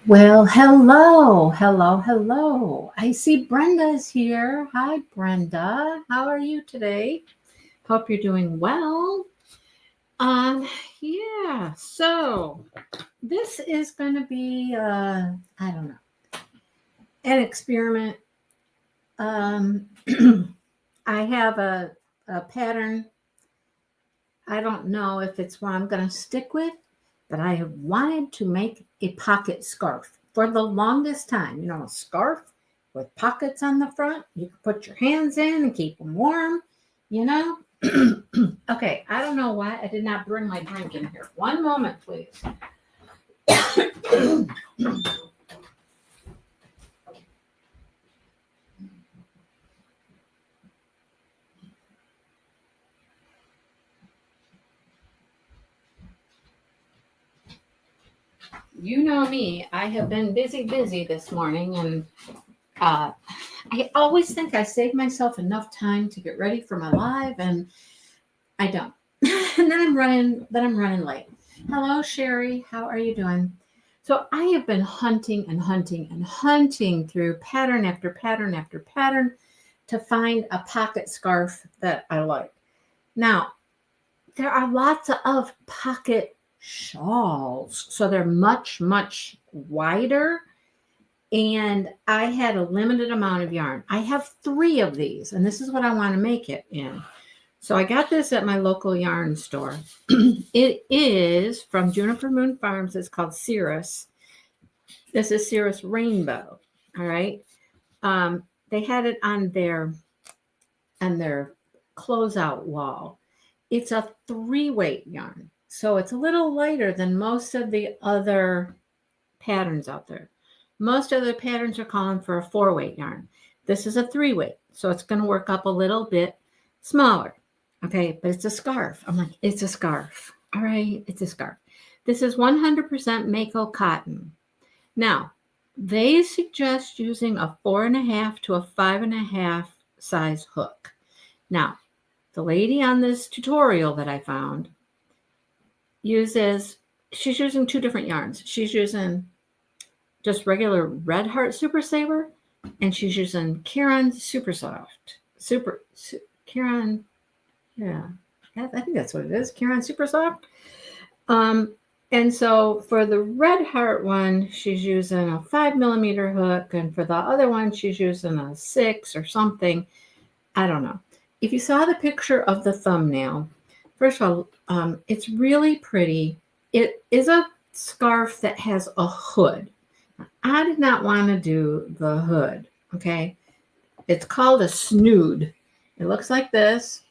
Well, hello. I see Brenda's here. Hi, Brenda. How are you today? Hope you're doing well. Um, yeah, so this is going to be, I don't know, an experiment. Um, I have a pattern. I don't know if it's what I'm going to stick with, but I have wanted to make a pocket scarf for the longest time. A scarf with pockets on the front. You can put your hands in and keep them warm, you know. Okay, I don't know why I did not bring my drink in here. One moment, please. You know me, I have been busy this morning, and uh, I always think I save myself enough time to get ready for my live, and I don't. And then I'm running late. Hello, Sherry. How are you doing? So I have been hunting and hunting and hunting through pattern after pattern after pattern to find a pocket scarf that I like. Now, there are lots of pocket shawls, so they're much wider. And I had a limited amount of yarn. I have 3 of these, and this is what I want to make it in. So I got this at my local yarn store. It is from Juniper Moon Farms. It's called Cirrus. This is Cirrus Rainbow. All right. They had it on their closeout wall. It's a 3-weight yarn, so it's a little lighter than most of the other patterns out there. Most other patterns are calling for a 4-weight yarn. This is a 3-weight, so it's going to work up a little bit smaller. Okay, but it's a scarf. I'm like, it's a scarf. All right, it's a scarf. This is 100% Mako cotton. Now, they suggest using a 4.5 to a 5.5 size hook. Now, the lady on this tutorial that I found she's using 2 different yarns. She's using just regular Red Heart Super Saver, and she's using Karen Super Soft. Karen, yeah, I think that's what it is. Karen Super Soft. And so for the Red Heart one, she's using a 5mm hook, and for the other one, she's using a 6 or something. I don't know. If you saw the picture of the thumbnail, first of all, it's really pretty. It is a scarf that has a hood. I did not want to do the hood, okay? It's called a snood. It looks like this.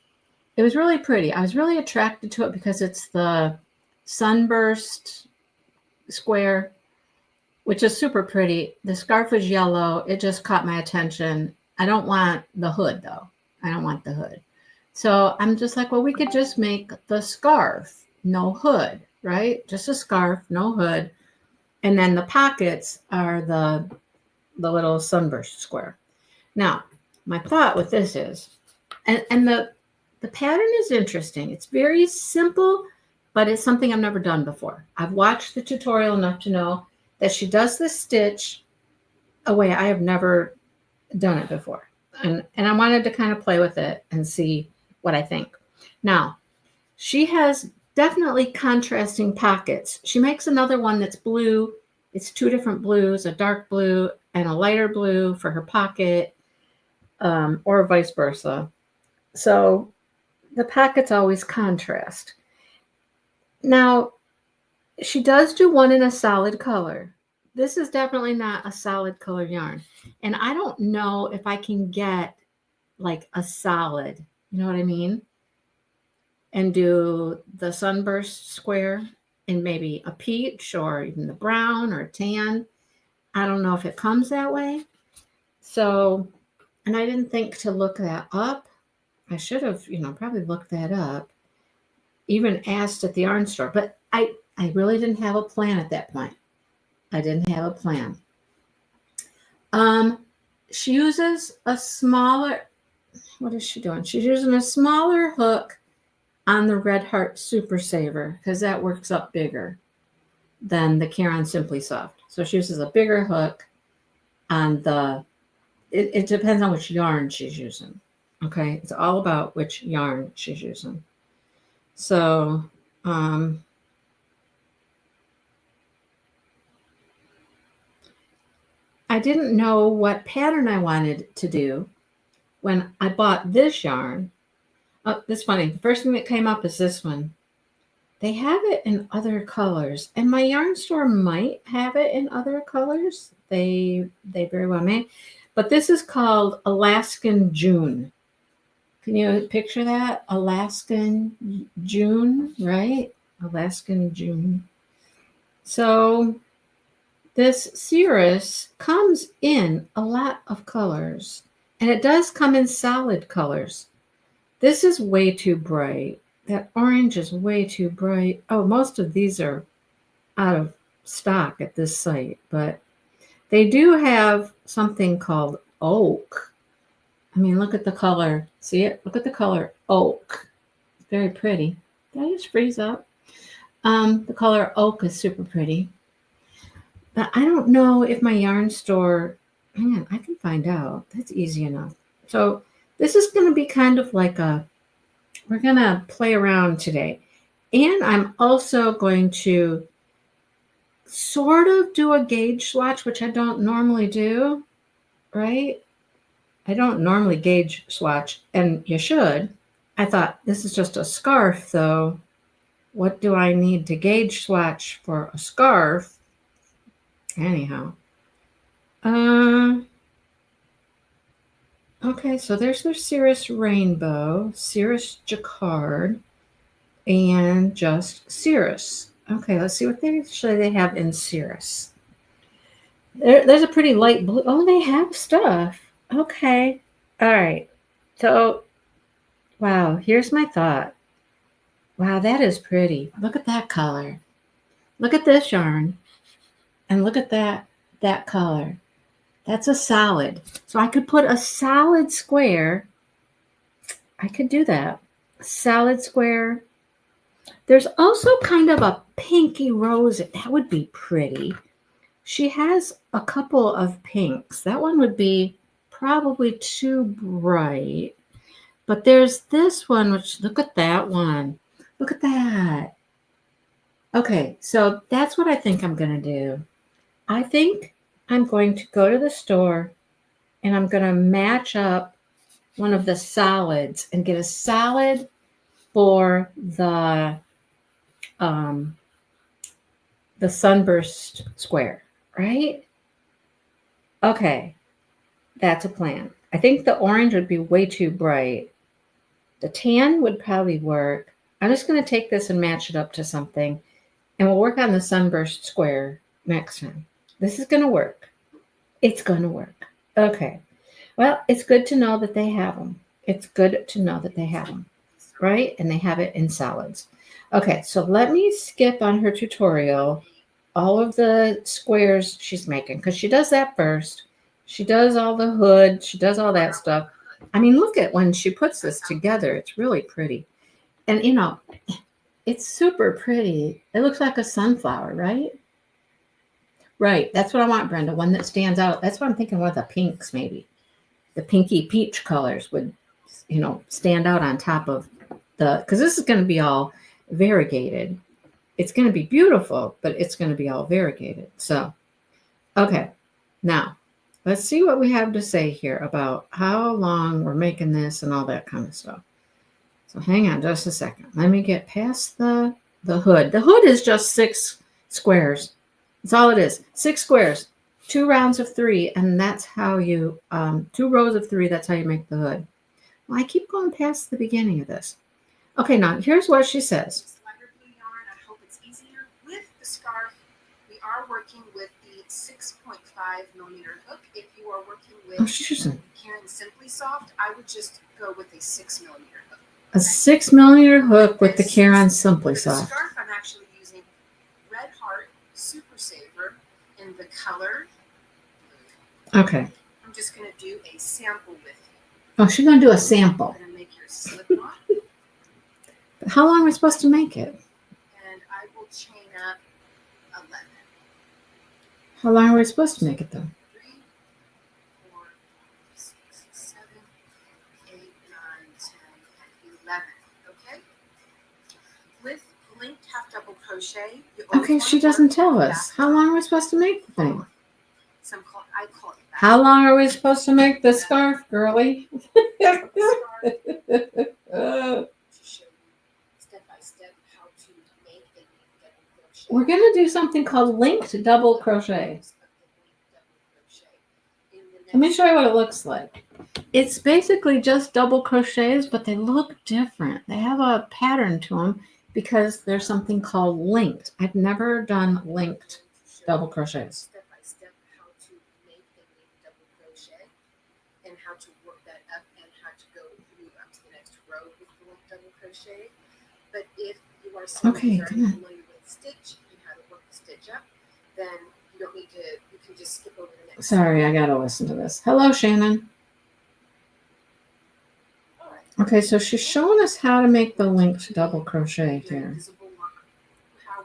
It was really pretty. I was really attracted to it because it's the sunburst square, which is super pretty. The scarf is yellow. It just caught my attention. I don't want the hood, though. I don't want the hood. So I'm just like, well, we could just make the scarf, no hood, right? Just a scarf, no hood. And then the pockets are the little sunburst square. Now, my thought with this is, and the pattern is interesting. It's very simple, but it's something I've never done before. I've watched the tutorial enough to know that she does this stitch a way I have never done it before. And I wanted to kind of play with it and see what I think. Now, she has definitely contrasting pockets. She makes another one that's blue. It's 2 different blues, a dark blue and a lighter blue for her pocket, or vice versa. So the pockets always contrast. Now, she does do one in a solid color. This is definitely not a solid color yarn. And I don't know if I can get like a solid, you know what I mean? And do the sunburst square in maybe a peach or even the brown or a tan. I don't know if it comes that way. So, and I didn't think to look that up. I should have, probably looked that up. Even asked at the yarn store, but I really didn't have a plan at that point. I didn't have a plan. She uses a smaller, what is she doing? She's using a smaller hook on the Red Heart Super Saver because that works up bigger. than the Caron Simply Soft. So she uses a bigger hook on the, it depends on which yarn she's using. Okay, it's all about which yarn she's using. So, I didn't know what pattern I wanted to do when I bought this yarn. Oh, that's funny. The first thing that came up is this one. They have it in other colors, and my yarn store might have it in other colors. They very well may. But this is called Alaskan June. Can you picture that? Alaskan June, right? Alaskan June. So this Cirrus comes in a lot of colors, and it does come in solid colors. This is way too bright. That orange is way too bright. Oh, most of these are out of stock at this site, but they do have something called oak. I mean, look at the color. See it? Look at the color oak. Very pretty. Did I just freeze up? The color oak is super pretty. But I don't know if my yarn store, hang on, I can find out. That's easy enough. So this is going to be kind of like we're going to play around today. And I'm also going to sort of do a gauge swatch, which I don't normally do, right? I don't normally gauge swatch, and you should. I thought, this is just a scarf, though. What do I need to gauge swatch for a scarf? Anyhow. Okay, so there's their Cirrus Rainbow, Cirrus Jacquard, and just Cirrus. Okay, let's see what they have in Cirrus. There's a pretty light blue. Oh, they have stuff. Okay. All right. So, wow, here's my thought. Wow, that is pretty. Look at that color. Look at this yarn. And look at that color. That's a solid. So I could put a solid square. I could do that. Solid square. There's also kind of a pinky rose. That would be pretty. She has a couple of pinks. That one would be probably too bright. But there's this one, which, look at that one. Look at that. Okay, so that's what I think I'm going to do. I think I'm going to go to the store and I'm going to match up one of the solids and get a solid for the sunburst square, right? Okay, that's a plan. I think the orange would be way too bright. The tan would probably work. I'm just going to take this and match it up to something, and we'll work on the sunburst square next time. This is going to work. It's going to work. Okay. Well, it's good to know that they have them. It's good to know that they have them, right? And they have it in solids. Okay, so let me skip on her tutorial all of the squares she's making, because she does that first. She does all the hood. She does all that stuff. I mean, look at when she puts this together. It's really pretty. And, you know, it's super pretty. It looks like a sunflower, right? Right. That's what I want, Brenda. One that stands out. That's what I'm thinking, one of the pinks, maybe. The pinky peach colors would, you know, stand out on top of because this is going to be all variegated. It's going to be beautiful, but it's going to be all variegated. So, okay. Now, let's see what we have to say here about how long we're making this and all that kind of stuff. So hang on just a second. Let me get past the hood. The hood is just 6 squares. That's all it is. 6 squares, 2 rounds of 3, and that's how you, 2 rows of 3, that's how you make the hood. Well, I keep going past the beginning of this. Okay, now here's what she says. Lighter blue yarn, I hope it's easier. With the scarf, we are working with the 6.5 millimeter hook. If you are working with Caron Simply Soft, I would just go with a 6 millimeter hook. A 6 millimeter hook with the Caron Simply Soft. The scarf, I'm actually using Red Heart Super Saver in the color. Okay. I'm just going to do a sample with you. Oh, she's going to do a sample. I'm going to make your slip knot. How long are we supposed to make it? And I will chain up 11. How long are we supposed to make it though? 3, 4, 5, 6, 7, 8, 9, 10, and 11. Okay? With linked half double crochet, you always Okay, want she to work doesn't tell back us. How long are we supposed to make the thing? I call it back. How long are we supposed to make the scarf, girly? Scarf to show you step by step how to make and double crochet. We're going to do something called linked double crochet. Let me show you what it looks like. It's basically just double crochets, but they look different. They have a pattern to them because there's something called linked. I've never done linked double crochets. Step by step how to make and double crochet and how to work that up and how to go move up to the next row with the linked double crochet. But if you are very familiar with stitch and how to work the stitch up, then you don't need to, you can just skip over the next. Sorry, I gotta listen to this. Hello, Shannon. Okay, so she's showing us how to make the linked double crochet here.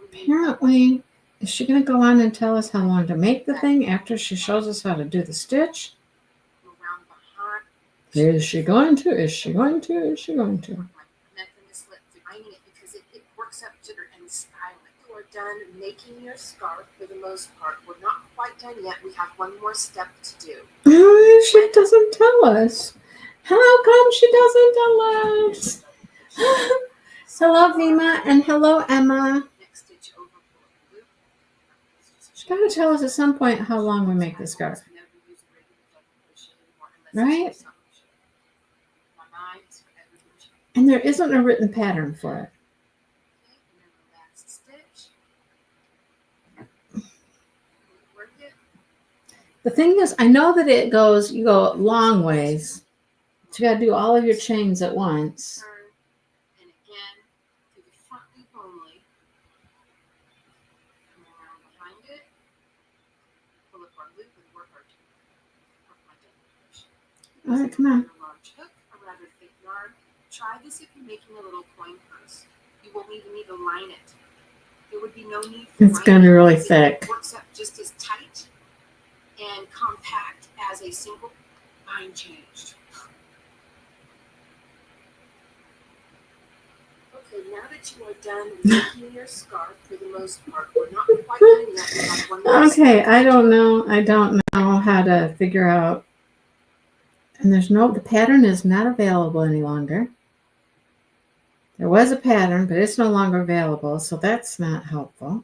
Apparently, is she going to go on and tell us how long to make the thing after she shows us how to do the stitch? Is she going to? Is she going to? Is she going to? It works up to her and styling. We're done making your scarf for the most part. We're not quite done yet. We have one more step to do. Oh, she doesn't tell us. How come she doesn't tell us? Hello, Vima, and hello, Emma. She's got to tell us at some point how long we make the scarf. Right? And there isn't a written pattern for it. The thing is, I know that it goes, you go long ways. So you got to do all of your chains at once. And again, to the front loop only. Come around behind it. Pull up our loop and work my double crochet. All right, come on. A large hook, a rather thick yarn. Try this if you're making a little coin purse. You won't even need to line it. There would be no need for it's going to be really thick. It works up just as tight and compact as a single line changed. Okay, now that you are done making your scarf for the most part, we're not quite done yet. We have one more Okay, step. I don't know how to figure out. And the pattern is not available any longer. There was a pattern, but it's no longer available, so that's not helpful.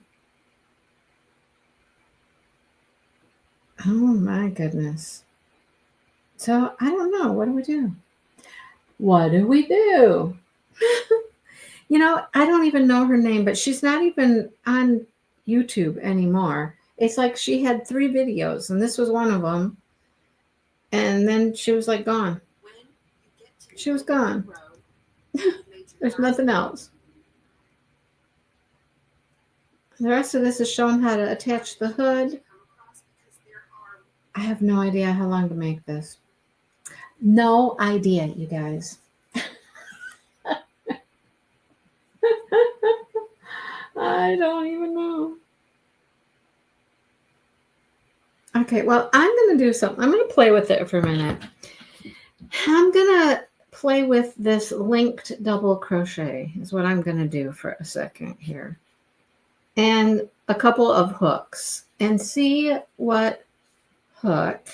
Oh my goodness. So I don't know. What do we do? What do we do? You know, I don't even know her name, but she's not even on YouTube anymore. It's like she had 3 videos, and this was one of them. And then she was like gone. She was gone. There's nothing else. The rest of this is showing how to attach the hood. I have no idea how long to make this. No idea, you guys. I don't even know. Okay, well, I'm going to do something. I'm going to play with it for a minute. I'm going to play with this linked double crochet is what I'm going to do for a second here. And a couple of hooks and see what hook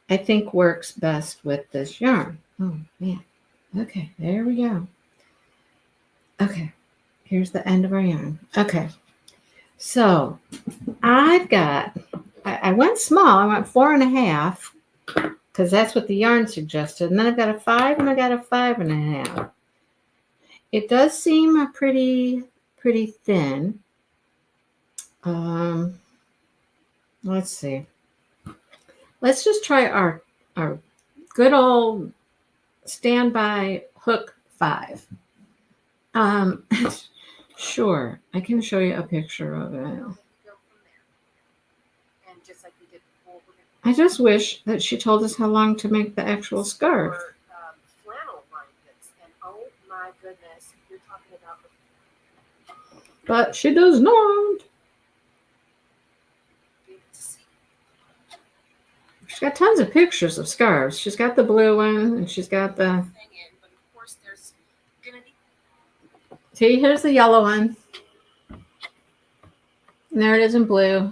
I think works best with this yarn. Oh, man. Okay, there we go. Okay, here's the end of our yarn. Okay, so I've got, I went small. I went 4.5 because that's what the yarn suggested. And then I've got a 5 and I got a 5.5. It does seem pretty thin. Let's see. Let's just try our good old standby hook 5. Sure, I can show you a picture of it. I just wish that she told us how long to make the actual scarf. But she does not. She's got tons of pictures of scarves. She's got the blue one, and she's got the... But of course, there's gonna be... See, here's the yellow one. And there it is in blue.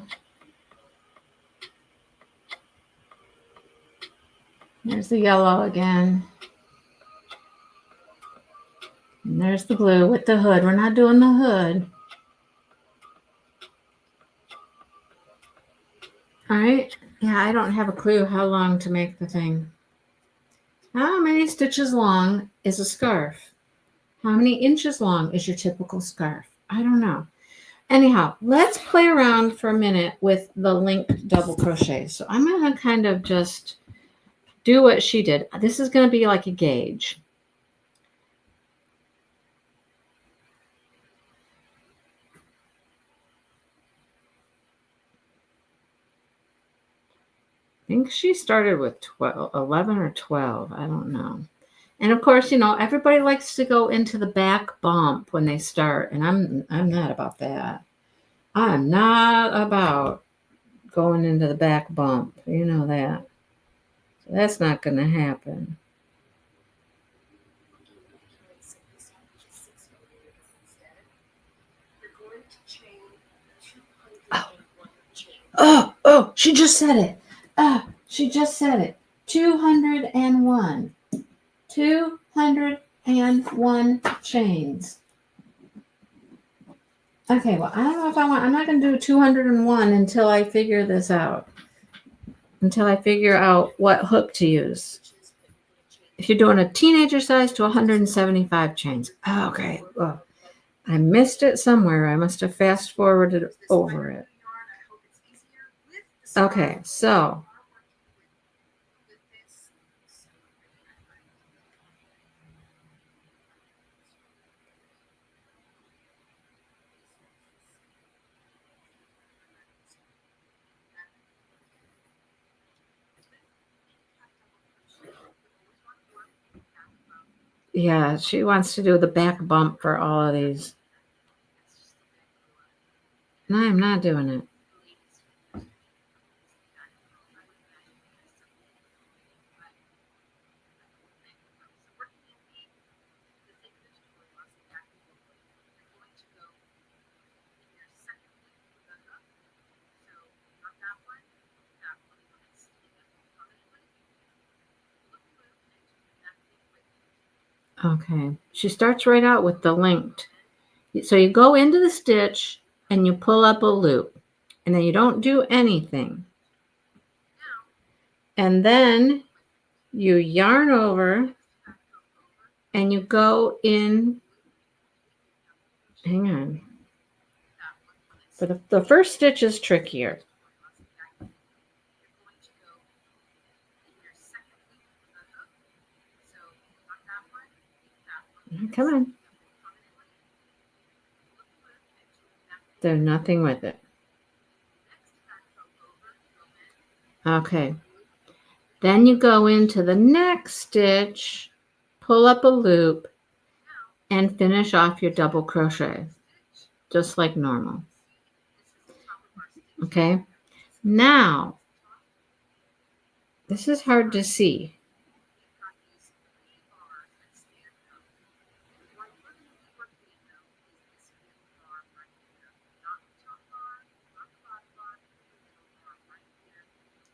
There's the yellow again. And there's the blue with the hood. We're not doing the hood. All right. Yeah, I don't have a clue how long to make the thing. How many stitches long is a scarf? How many inches long is your typical scarf? I don't know. Anyhow, let's play around for a minute with the linked double crochet. So I'm going to kind of just do what she did. This is going to be like a gauge. I think she started with 11 or 12. I don't know. And of course, you know, everybody likes to go into the back bump when they start. And I'm not about that. I'm not about going into the back bump. You know that. So that's not going to happen. Oh, she just said it. She just said it. 201. 201 chains. Okay, well, I don't know if I'm not going to do 201 until I figure this out. Until I figure out what hook to use. If you're doing a teenager size, to 175 chains. Okay. Well, I missed it somewhere. I must have fast forwarded over it. Okay, so yeah, she wants to do the back bump for all of these. No, I'm not doing it. Okay, she starts right out with the linked. So you go into the stitch and you pull up a loop, and then you don't do anything. And then you yarn over and you go in. Hang on. But the first stitch is trickier. Come on. There's nothing with it. Okay. Then you go into the next stitch, pull up a loop, and finish off your double crochet, just like normal. Okay. Now, this is hard to see.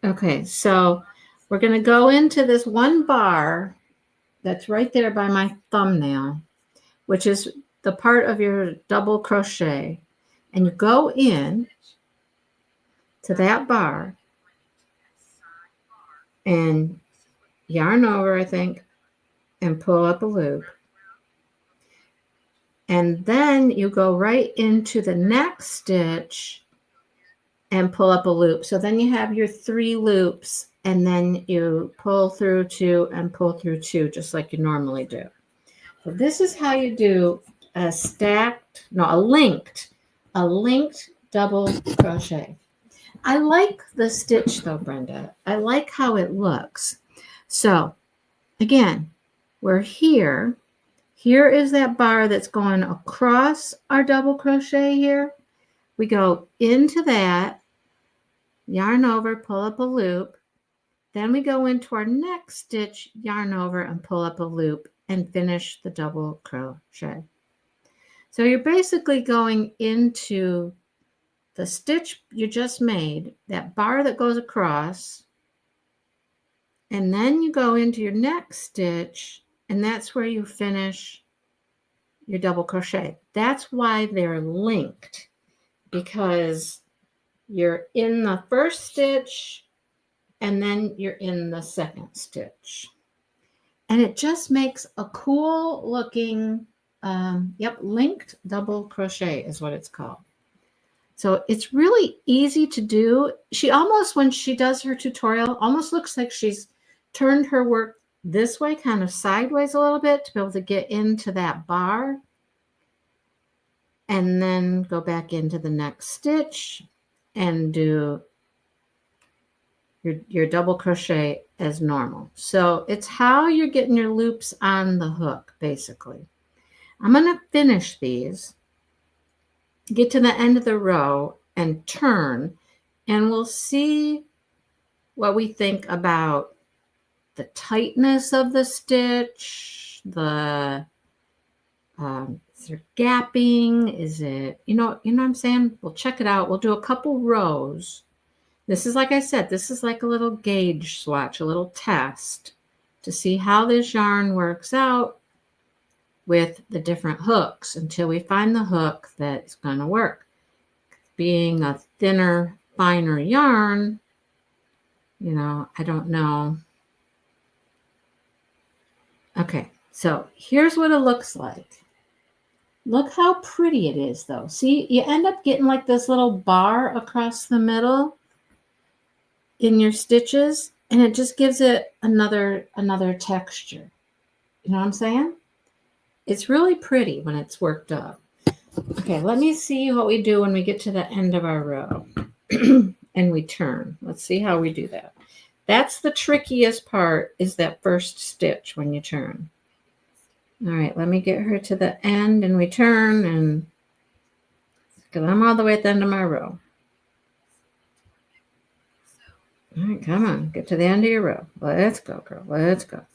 Okay, so we're going to go into this one bar that's right there by my thumbnail, which is the part of your double crochet. And you go in to that bar and yarn over, I think, and pull up a loop. And then you go right into the next stitch and pull up a loop. So then you have your 3 loops, and then you pull through 2 and pull through 2, just like you normally do. So this is how you do a linked double crochet. I like the stitch though, Brenda. I like how it looks. So again, we're here. Here is that bar that's going across our double crochet here. We go into that, yarn over, pull up a loop, Then we go into our next stitch, yarn over and pull up a loop and finish the double crochet. So you're basically going into the stitch you just made, that bar that goes across, and then you go into your next stitch, and that's where you finish your double crochet. That's why they're linked, because you're in the first stitch and then you're in the second stitch. And it just makes a cool looking, linked double crochet is what it's called. So it's really easy to do. She almost, when she does her tutorial, almost looks like she's turned her work this way, kind of sideways a little bit to be able to get into that bar. And then go back into the next stitch and do your double crochet as normal. So it's how you're getting your loops on the hook, basically. I'm going to finish these, get to the end of the row and turn, and we'll see what we think about the tightness of the stitch, the is there gapping? Is it, you know what I'm saying? We'll check it out. We'll do a couple rows. This is, like I said, this is like a little gauge swatch, a little test to see how this yarn works out with the different hooks until we find the hook that's going to work. Being a thinner, finer yarn, I don't know. Okay, so here's what it looks like. Look how pretty it is, though. See, you end up getting like this little bar across the middle in your stitches, and it just gives it another texture. You know what I'm saying? It's really pretty when it's worked up. Okay, let me see what we do when we get to the end of our row and we turn. Let's see how we do that. That's the trickiest part, is that first stitch when you turn. All right, let me get her to the end and we turn, and because I'm all the way at the end of my row. All right, come on, get to the end of your row. Let's go, girl. Let's go.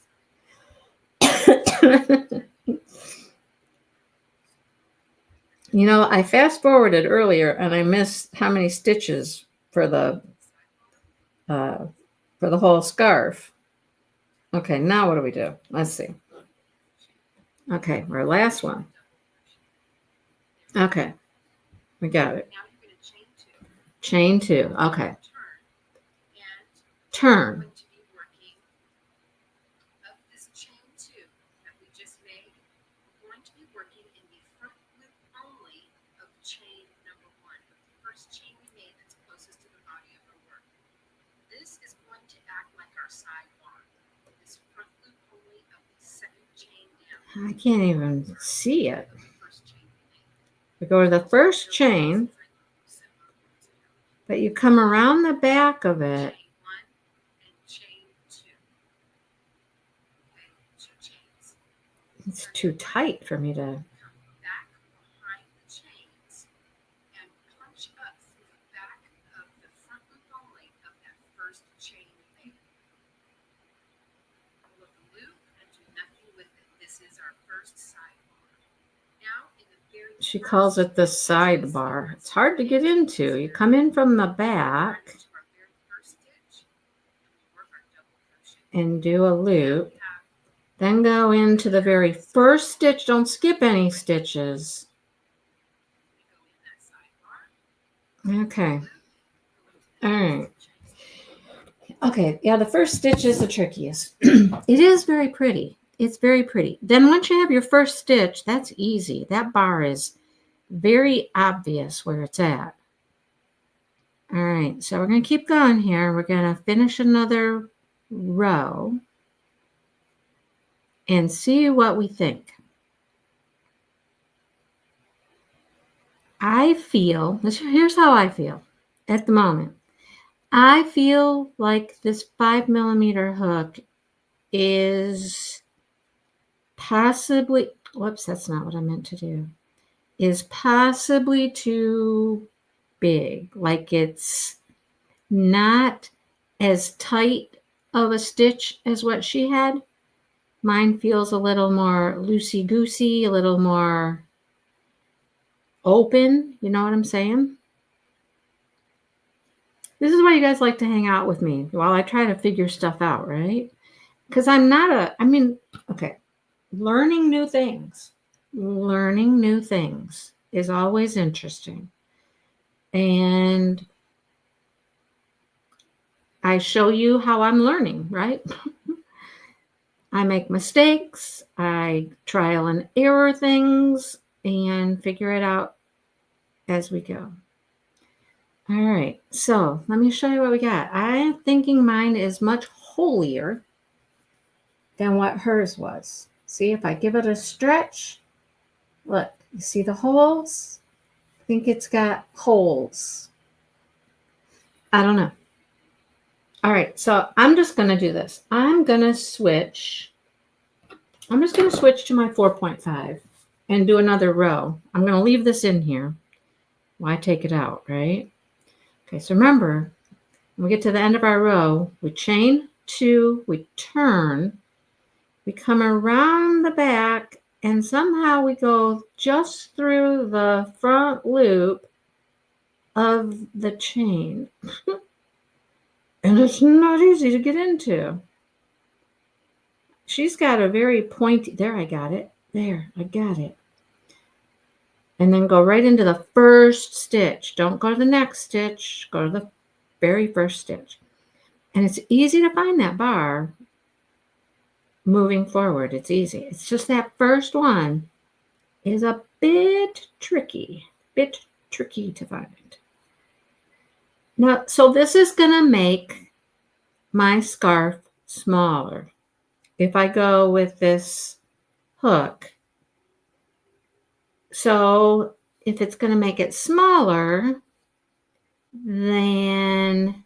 I fast forwarded earlier and I missed how many stitches for the whole scarf. Okay, now what do we do? Let's see. Okay, our last one. Okay, we got it. Chain two. Okay. Turn. I can't even see it. We go to the first chain, but you come around the back of it. It's too tight for me to. She calls it the sidebar. It's hard to get into. You come in from the back and do a loop. Then go into the very first stitch. Don't skip any stitches. Okay. All right. Okay. Yeah, the first stitch is the trickiest. It is very pretty. It's very pretty. Then once you have your first stitch, that's easy. That bar is very obvious where it's at. All right. So we're going to keep going here. We're going to finish another row and see what we think. I feel, here's how I feel at the moment. I feel like this 5mm hook is possibly, whoops, that's not what I meant to do, is possibly too big. Like it's not as tight of a stitch as what she had. Mine feels a little more loosey-goosey, a little more open. You know what I'm saying? This is why you guys like to hang out with me while I try to figure stuff out, right? Because I'm not okay, learning new things is always interesting. And I show you how I'm learning, right? I make mistakes, I trial and error things, and figure it out as we go. All right, so let me show you what we got. I'm thinking mine is much holier than what hers was. See, if I give it a stretch, look, you see the holes? I think it's got holes. I don't know. All right, so I'm just going to do this. I'm just going to switch to my 4.5 and do another row. I'm going to leave this in here. Why take it out, right? Okay, so remember, when we get to the end of our row, we chain 2, we turn, we come around the back, and somehow we go just through the front loop of the chain. And it's not easy to get into. She's got a very pointy, there, I got it. There, I got it. And then go right into the first stitch. Don't go to the next stitch. Go to the very first stitch. And it's easy to find that bar moving forward. It's easy. It's just that first one is a bit tricky to find. Now, so this is going to make my scarf smaller. If I go with this hook, so if it's going to make it smaller, then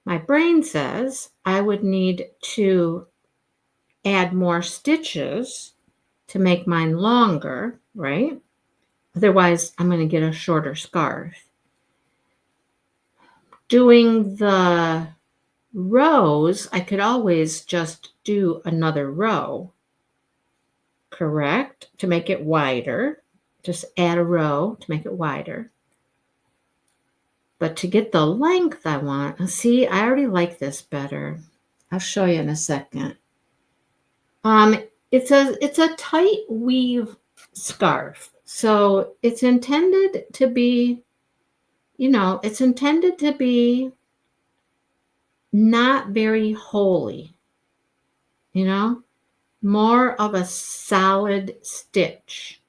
my brain says I would need to add more stitches to make mine longer, right? Otherwise, I'm going to get a shorter scarf. Doing the rows, I could always just do another row, correct? To make it wider, just add a row to make it wider. But to get the length I want, see, I already like this better. I'll show you in a second. It's a tight weave scarf. So it's intended to be, it's intended to be not very holy, more of a solid stitch.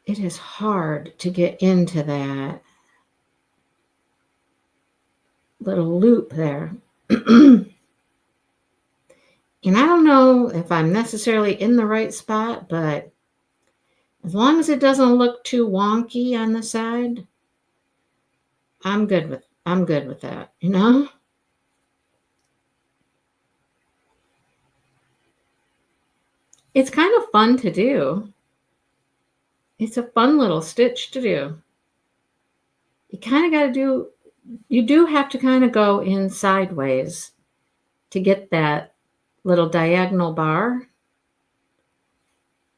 It is hard to get into that little loop there. And I don't know if I'm necessarily in the right spot, but as long as it doesn't look too wonky on the side, I'm good with that, It's kind of fun to do. It's a fun little stitch to do. You do have to kind of go in sideways to get that little diagonal bar.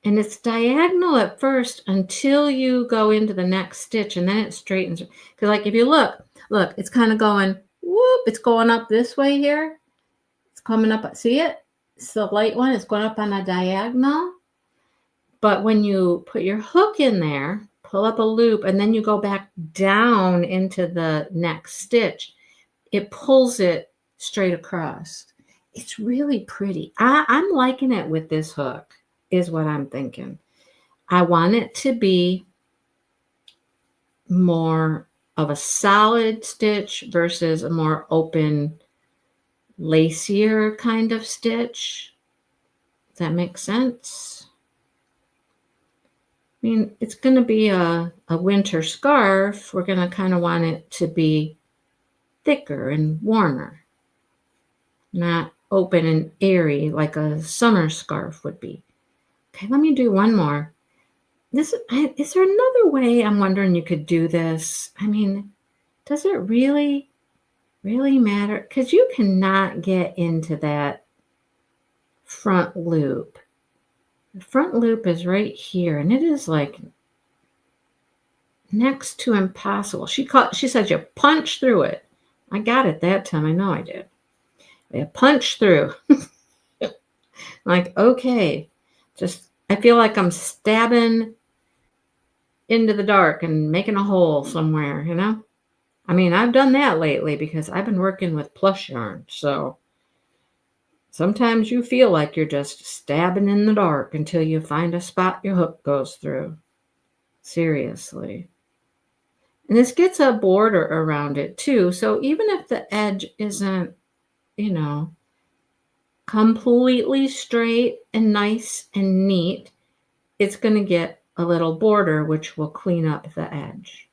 And it's diagonal at first until you go into the next stitch, and then it straightens. Because like if you look, it's kind of going, whoop, it's going up this way here. It's coming up, see it? It's the light one, it's going up on a diagonal. But when you put your hook in there, pull up a loop, and then you go back down into the next stitch, it pulls it straight across. It's really pretty. I'm liking it with this hook, is what I'm thinking. I want it to be more of a solid stitch versus a more open, lacier kind of stitch. Does that make sense? I mean, it's going to be a winter scarf. We're going to kind of want it to be thicker and warmer, not open and airy like a summer scarf would be. Okay, let me do one more. Is there another way I'm wondering you could do this? I mean, does it really really matter? Because you cannot get into that front loop. The front loop is right here, and it is like next to impossible. She said you punch through it. I got it that time. I know I did. I punch through. Like, okay, just I feel like I'm stabbing into the dark and making a hole somewhere, you know? I mean, I've done that lately because I've been working with plush yarn. So sometimes you feel like you're just stabbing in the dark until you find a spot your hook goes through. Seriously. And this gets a border around it too. So even if the edge isn't, completely straight and nice and neat, it's going to get a little border which will clean up the edge.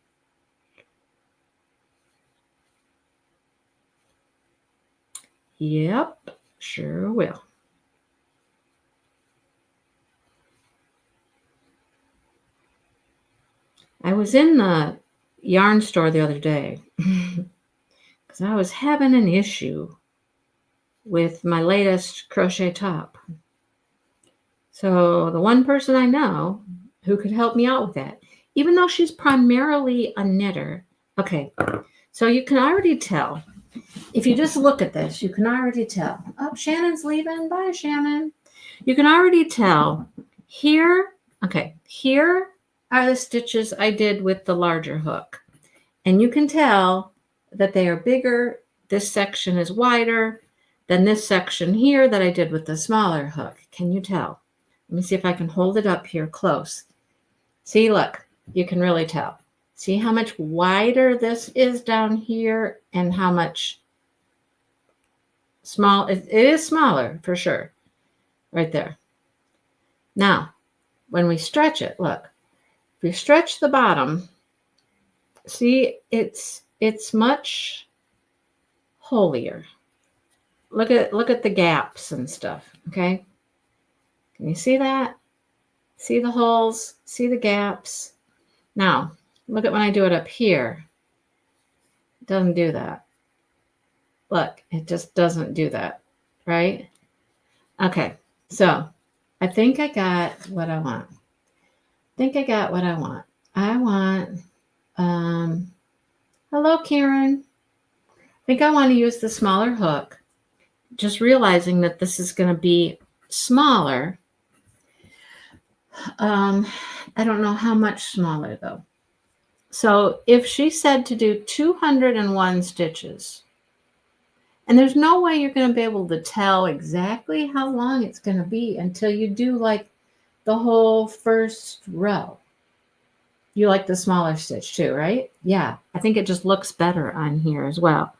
Yep, sure will. I was in the yarn store the other day because I was having an issue with my latest crochet top. So the one person I know who could help me out with that, even though she's primarily a knitter. Okay, so you can already tell. If you just look at this, you can already tell. Oh, Shannon's leaving. Bye, Shannon. You can already tell here. Okay, here are the stitches I did with the larger hook. And you can tell that they are bigger. This section is wider than this section here that I did with the smaller hook. Can you tell? Let me see if I can hold it up here close. See, look, you can really tell. See how much wider this is down here and how much small. It is smaller for sure. Right there. Now, when we stretch it, look, if we stretch the bottom, see, it's much holier. Look at the gaps and stuff, okay? Can you see that? See the holes? See the gaps? Now, look at when I do it up here. It doesn't do that. Look, it just doesn't do that, right? Okay, so I think I got what I want. I want, hello, Karen. I think I want to use the smaller hook, just realizing that this is going to be smaller. I don't know how much smaller though. So if she said to do 201 stitches, and there's no way you're going to be able to tell exactly how long it's going to be until you do like the whole first row. You like the smaller stitch too, right? Yeah, I think it just looks better on here as well.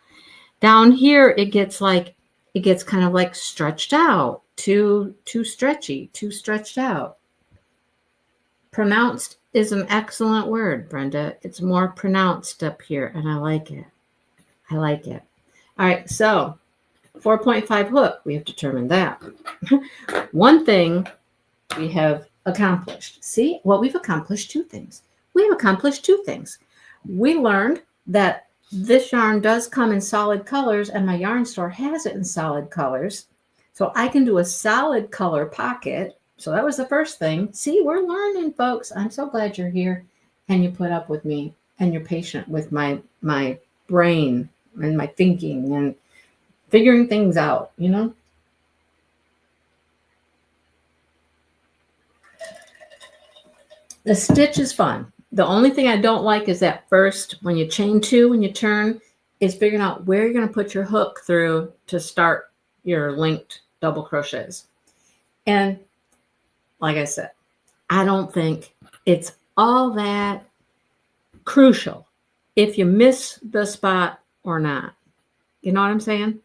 Down here, it gets kind of like stretched out, too stretchy, too stretched out. Pronounced is an excellent word, Brenda. It's more pronounced up here, and I like it. I like it. All right, so 4.5 hook, we have determined that. One thing we have accomplished. See, well, we've accomplished two things. We've accomplished two things. We learned that this yarn does come in solid colors, and my yarn store has it in solid colors. So I can do a solid color pocket. So that was the first thing. See, we're learning, folks. I'm so glad you're here and you put up with me and you're patient with my brain and my thinking and figuring things out, you know? The stitch is fun. The only thing I don't like is that first, when you chain two, when you turn, is figuring out where you're going to put your hook through to start your linked double crochets. And like I said, I don't think it's all that crucial if you miss the spot or not. You know what I'm saying?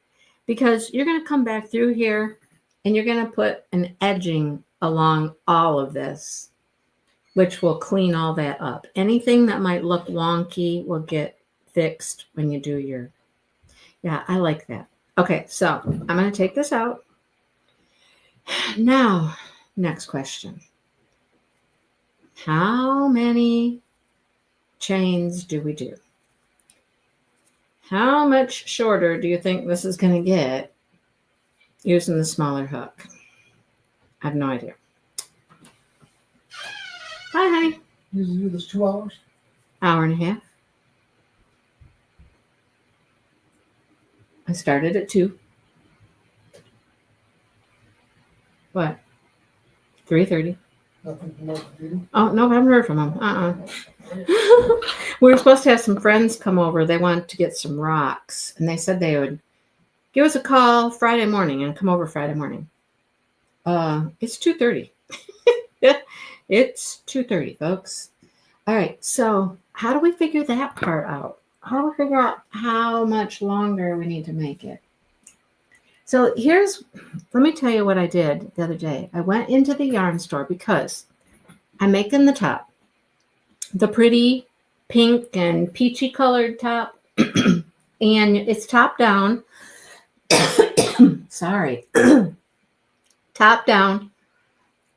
Because you're going to come back through here and you're going to put an edging along all of this, which will clean all that up. Anything that might look wonky will get fixed when you do your, yeah, I like that. Okay, so I'm going to take this out. Now, next question. How many chains do we do? How much shorter do you think this is going to get using the smaller hook? I have no idea. Hi, honey. You do this 2 hours? Hour and a half. I started at 2. What? 3:30. Nothing from orthopedic? Oh, no, I haven't heard from him. We were supposed to have some friends come over. They wanted to get some rocks, and they said they would give us a call Friday morning and come over Friday morning. It's 2:30. It's 2:30, folks. All right, so how do we figure that part out? How do we figure out how much longer we need to make it? So let me tell you what I did the other day. I went into the yarn store because I'm making the top, the pretty pink and peachy colored top, and it's top down. Sorry. Top down.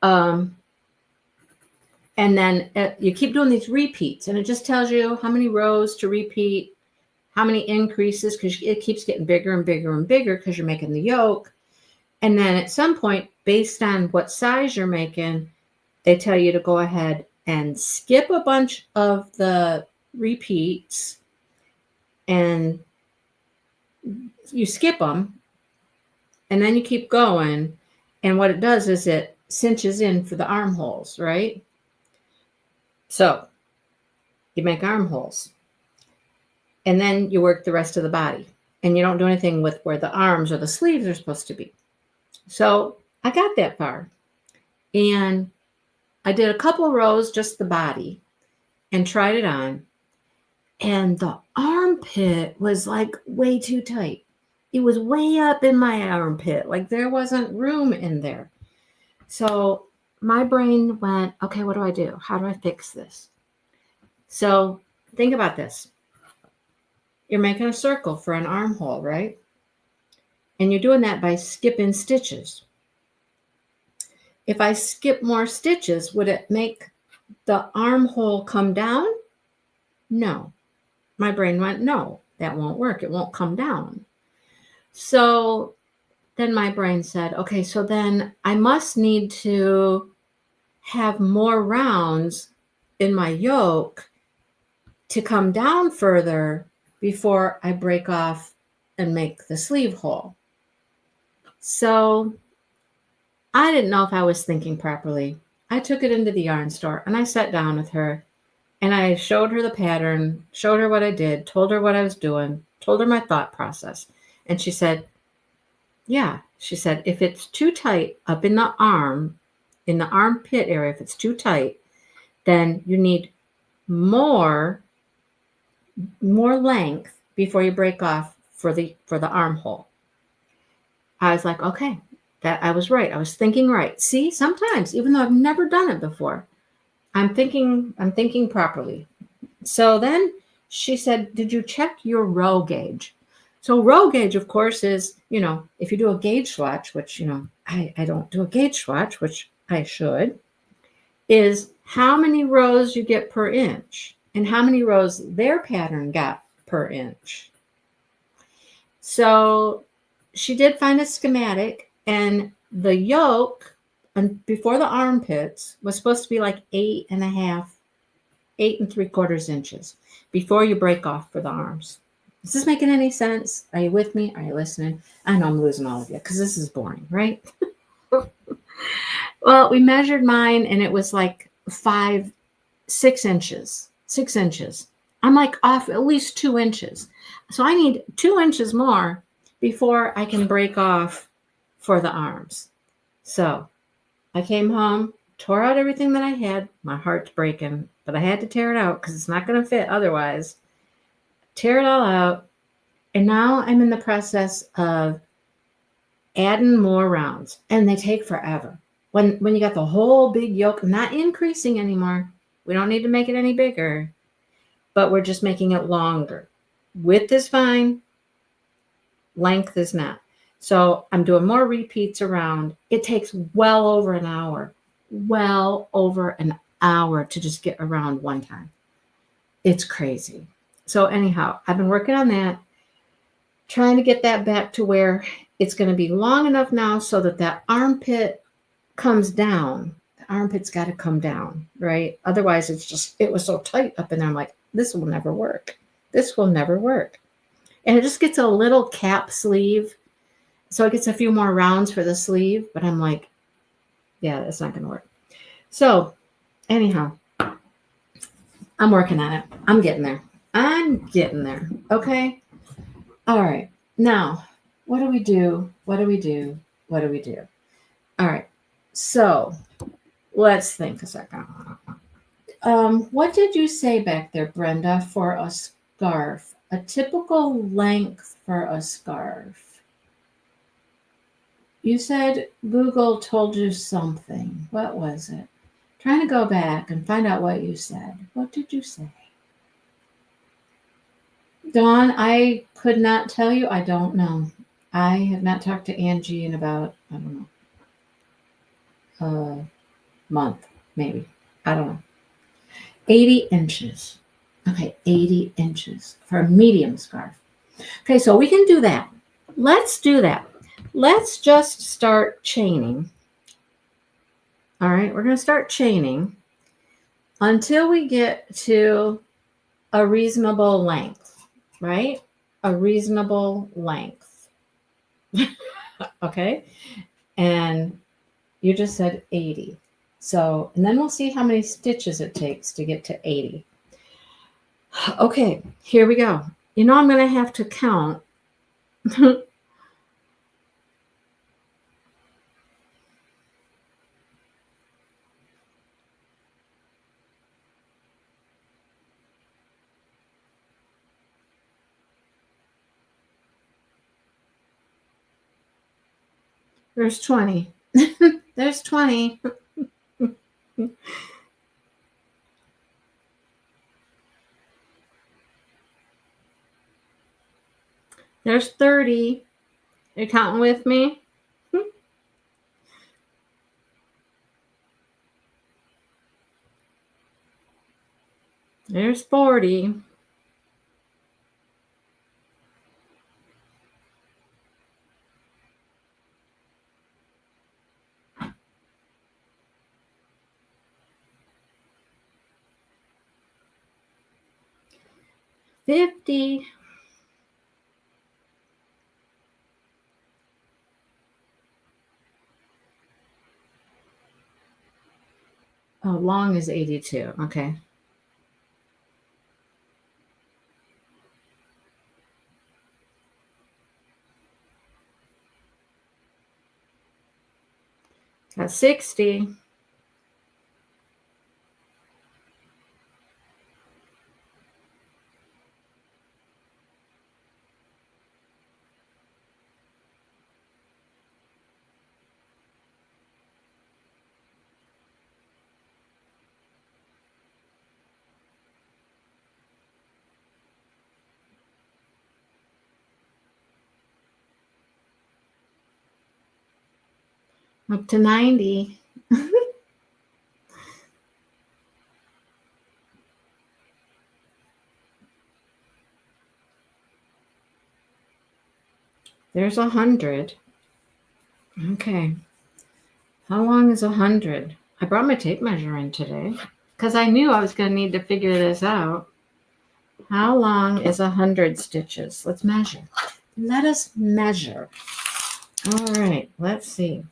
And then you keep doing these repeats, and it just tells you how many rows to repeat, how many increases, because it keeps getting bigger and bigger and bigger because you're making the yoke. And then at some point, based on what size you're making, they tell you to go ahead and skip a bunch of the repeats, and you skip them, and then you keep going. And what it does is it cinches in for the armholes, right? So you make armholes, and then you work the rest of the body, and you don't do anything with where the arms or the sleeves are supposed to be. So I got that far, and I did a couple rows, just the body, and tried it on, and the armpit was like way too tight. It was way up in my armpit, like there wasn't room in there. So my brain went, okay, what do I do? How do I fix this? So think about this. You're making a circle for an armhole, right? And you're doing that by skipping stitches. If I skip more stitches, would it make the armhole come down? No. My brain went, no, that won't work. It won't come down. So then my brain said, okay, so then I must need to have more rounds in my yoke to come down further before I break off and make the sleeve hole. So I didn't know if I was thinking properly. I took it into the yarn store and I sat down with her and I showed her the pattern, showed her what I did, told her what I was doing, told her my thought process. And she said, yeah, she said, if it's too tight up in the arm, in the armpit area, if it's too tight, then you need more length before you break off for the armhole. I was like, okay, that I was right. I was thinking right. See, sometimes, even though I've never done it before, I'm thinking properly. So then she said, did you check your row gauge? So row gauge, of course, is, if you do a gauge swatch, which, I don't do a gauge swatch, which I should, is how many rows you get per inch and how many rows their pattern got per inch. So she did find a schematic, and the yoke before the armpits was supposed to be like 8 3/4 inches before you break off for the arms. Is this making any sense? Are you with me? Are you listening? I know I'm losing all of you because this is boring, right? Well, we measured mine and it was like 6 inches. 6 inches. I'm like off at least 2 inches. So I need 2 inches more before I can break off for the arms. So I came home, tore out everything that I had. My heart's breaking, but I had to tear it out because it's not going to fit otherwise. Tear it all out. And now I'm in the process of adding more rounds, and they take forever. When you got the whole big yoke, not increasing anymore. We don't need to make it any bigger, but we're just making it longer. Width is fine. Length is not. So I'm doing more repeats around. It takes well over an hour to just get around one time. It's crazy. So anyhow, I've been working on that. trying to get that back to where it's going to be long enough now so that that armpit comes down. The armpit's got to come down, right? Otherwise, it was so tight up in there. I'm like, this will never work. This will never work. And it just gets a little cap sleeve. So it gets a few more rounds for the sleeve. But I'm like, yeah, it's not going to work. So anyhow, I'm working on it. I'm getting there. I'm getting there. Okay. All right. Now, what do we do? What do we do? What do we do? All right. So let's think a second. What did you say back there, Brenda, for a scarf? A typical length for a scarf. You said Google told you something. What was it? Trying to go back and find out what you said. What did you say? Dawn, I could not tell you. I don't know. I have not talked to Angie in about, I don't know, a month, maybe. I don't know. 80 inches. Okay, 80 inches for a medium scarf. Okay, so we can do that. Let's do that. Let's just start chaining. All right, we're going to start chaining until we get to a reasonable length, right? A reasonable length. Okay, and you just said 80. So, and then we'll see how many stitches it takes to get to 80. Okay, here we go. You know, I'm going to have to count. There's 20. There's 20. There's 30. You're counting with me? There's 40. $50. Oh, long is 82. Okay. Got 60. Up to 90. There's 100. Okay. How long is 100? I brought my tape measure in today because I knew I was going to need to figure this out. How long is 100 stitches? Let's measure. Let us measure. All right. Let's see.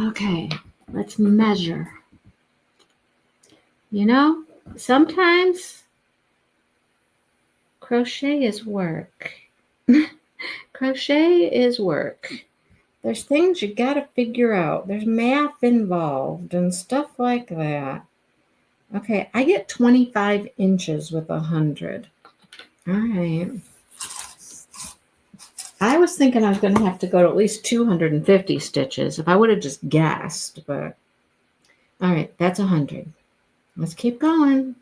Okay. Let's measure. You know, sometimes crochet is work. Crochet is work. There's things you got to figure out. There's math involved and stuff like that. Okay, I get 25 inches with 100. All right. I was thinking I was going to have to go to at least 250 stitches if I would have just guessed, but all right, that's 100. Let's keep going.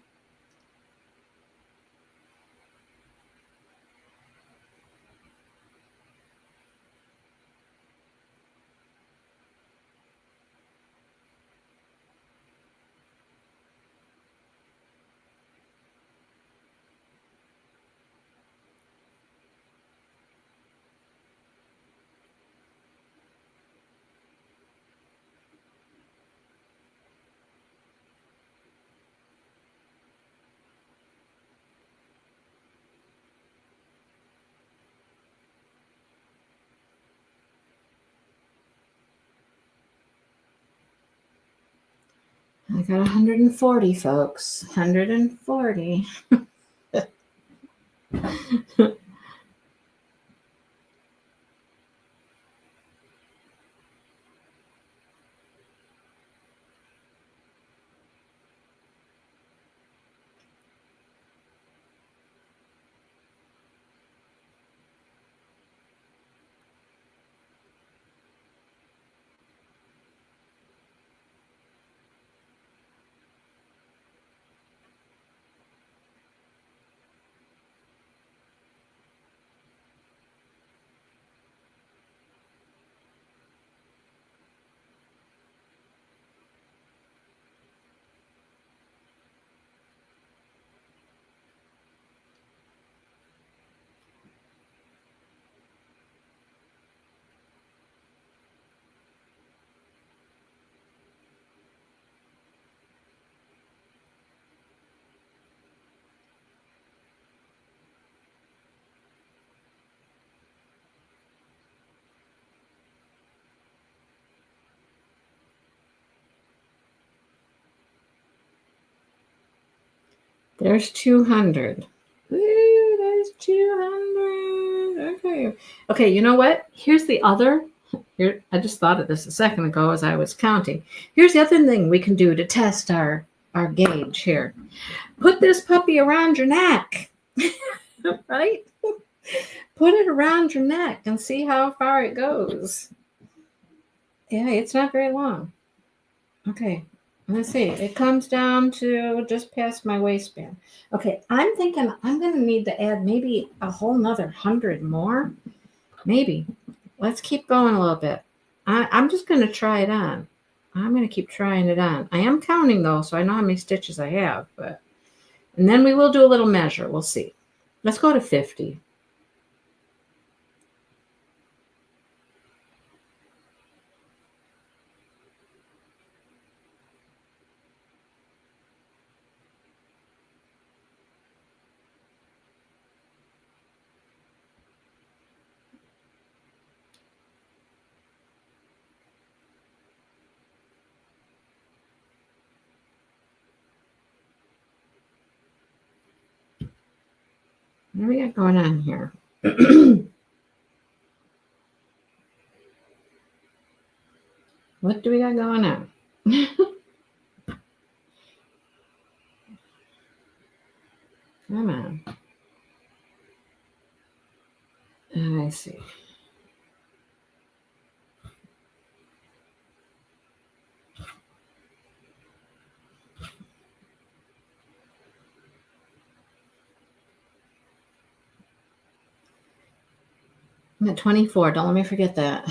I got 140, folks. 140. There's 200. Woo, there's 200. Okay. Okay, you know what? Here's the other. Here, I just thought of this a second ago as I was counting. Here's the other thing we can do to test our gauge here. Put this puppy around your neck. Right? Put it around your neck and see how far it goes. Yeah, it's not very long. Okay. Let's see. It comes down to just past my waistband. Okay, I'm thinking I'm going to need to add maybe a whole nother 100 more. Maybe. Let's keep going a little bit. I'm just going to try it on. I'm going to keep trying it on. I am counting, though, so I know how many stitches I have. And then we will do a little measure. We'll see. Let's go to 50. What do we got going on here? What do we got going on? Come on. I see. I'm at 24. Don't let me forget that.